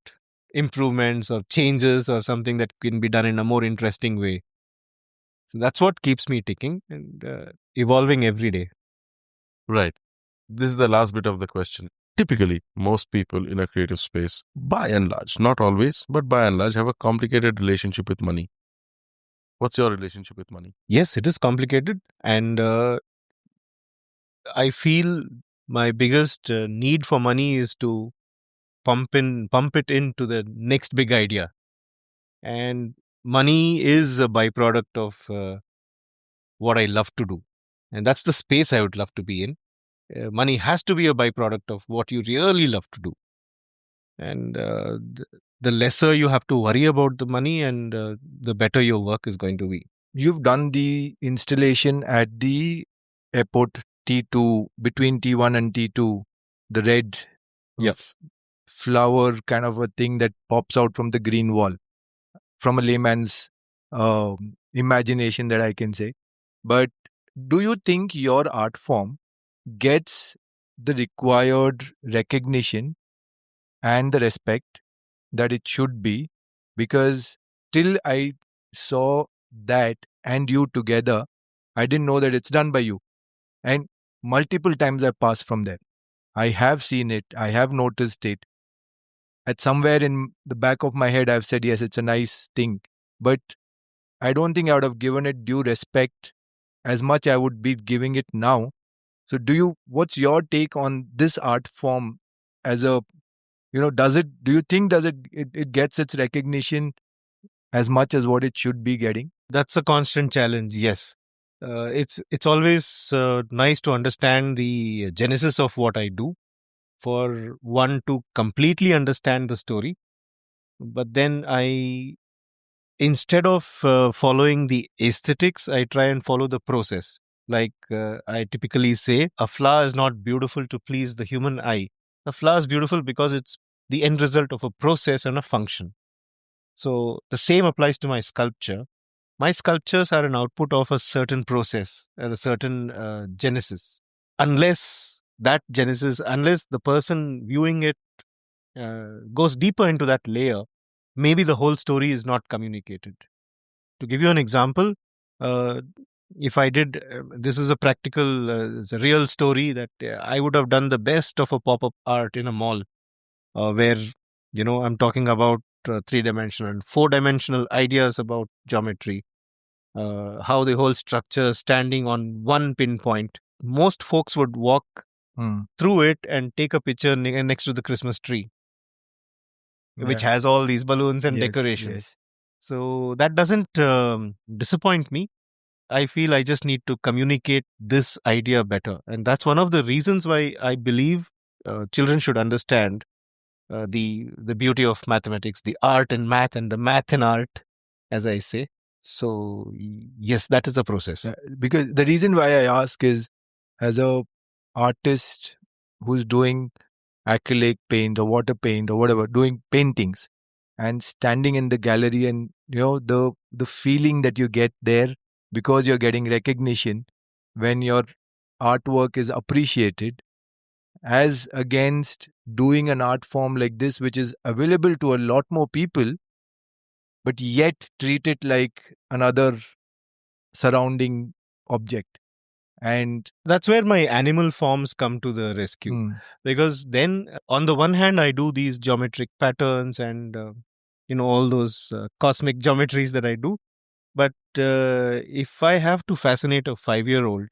improvements or changes or something that can be done in a more interesting way. So that's what keeps me ticking and evolving every day. Right. This is the last bit of the question. Typically, most people in a creative space, by and large, not always, but by and large, have a complicated relationship with money. What's your relationship with money? Yes, it is complicated. And I feel my biggest need for money is to pump it into the next big idea. And money is a byproduct of what I love to do. And that's the space I would love to be in. Money has to be a byproduct of what you really love to do. And the lesser you have to worry about the money and the better your work is going to be. You've done the installation at the airport T2, between T1 and T2, the red Yep. flower kind of a thing that pops out from the green wall, from a layman's imagination, that I can say. But do you think your art form gets the required recognition and the respect that it should be? Because till I saw that and you together, I didn't know that it's done by you. And multiple times I passed from there. I have seen it. I have noticed it. At somewhere in the back of my head, I've said, yes, it's a nice thing. But I don't think I would have given it due respect as much I would be giving it now. So what's your take on this art form as a, do you think it gets its recognition as much as what it should be getting? That's a constant challenge. Yes, it's always nice to understand the genesis of what I do, for one to completely understand the story. But then instead of following the aesthetics, I try and follow the process. Like I typically say, a flower is not beautiful to please the human eye. A flower is beautiful because it's the end result of a process and a function. So the same applies to my sculpture. My sculptures are an output of a certain process and a certain genesis. Unless the person viewing it goes deeper into that layer, maybe the whole story is not communicated. To give you an example, uh, if I did, this is a practical, it's a real story that I would have done the best of a pop up art in a mall where, I'm talking about 3-dimensional and 4-dimensional ideas about geometry, how the whole structure standing on one pinpoint. Most folks would walk through it and take a picture next to the Christmas tree, which has all these balloons and decorations. Yes. So that doesn't disappoint me. I feel I just need to communicate this idea better. And that's one of the reasons why I believe children should understand the beauty of mathematics, the art in math and the math in art, as I say. So yes, that is a process. Because the reason why I ask is, as a artist who's doing acrylic paint or water paint or whatever, doing paintings and standing in the gallery, and the feeling that you get there because you're getting recognition when your artwork is appreciated, as against doing an art form like this which is available to a lot more people but yet treat it like another surrounding object. And that's where my animal forms come to the rescue. Because then on the one hand I do these geometric patterns and all those cosmic geometries that I do, but if I have to fascinate a 5-year-old,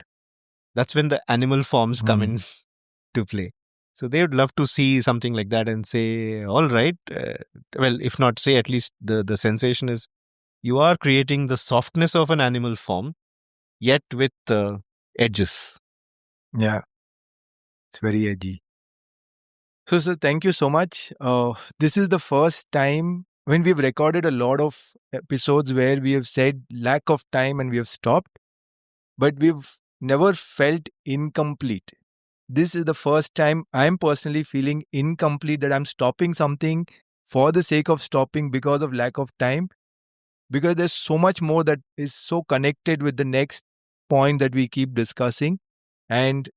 that's when the animal forms come in to play. So they would love to see something like that and say, all right, well, if not say, at least the sensation is you are creating the softness of an animal form, yet with edges. Yeah, it's very edgy. So thank you so much. This is the first time when we've recorded a lot of episodes where we have said lack of time and we have stopped, but we've never felt incomplete. This is the first time I'm personally feeling incomplete, that I'm stopping something for the sake of stopping because of lack of time, because there's so much more that is so connected with the next point that we keep discussing. And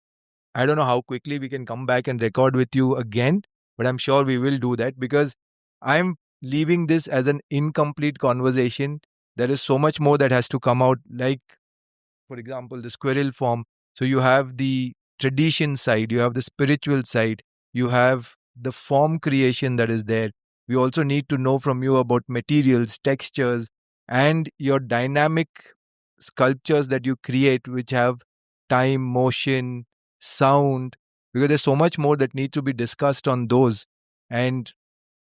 I don't know how quickly we can come back and record with you again, but I'm sure we will do that, because I'm leaving this as an incomplete conversation. There is so much more that has to come out, like, for example, the squirrel form. So you have the tradition side, you have the spiritual side, you have the form creation that is there. We also need to know from you about materials, textures, and your dynamic sculptures that you create, which have time, motion, sound, because there's so much more that needs to be discussed on those. And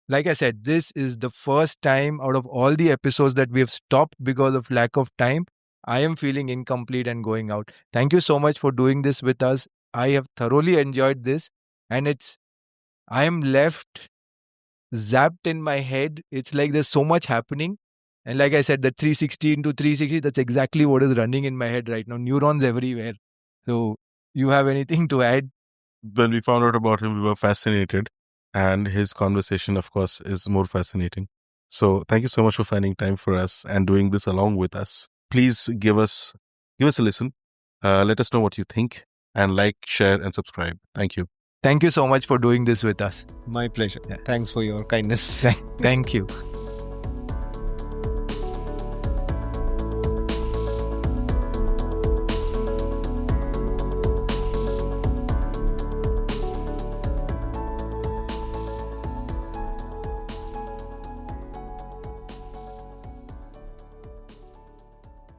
like I said, this is the first time out of all the episodes that we have stopped because of lack of time. I am feeling incomplete and going out. Thank you so much for doing this with us. I have thoroughly enjoyed this, and I am left zapped in my head. It's like there's so much happening. And like I said, the 360 into 360, that's exactly what is running in my head right now. Neurons everywhere. So, you have anything to add? When we found out about him, we were fascinated, and his conversation, of course, is more fascinating. So thank you so much for finding time for us and doing this along with us. Please give us a listen. Let us know what you think, and like, share, and subscribe. Thank you. Thank you so much for doing this with us. My pleasure. Thanks for your kindness. Thank you.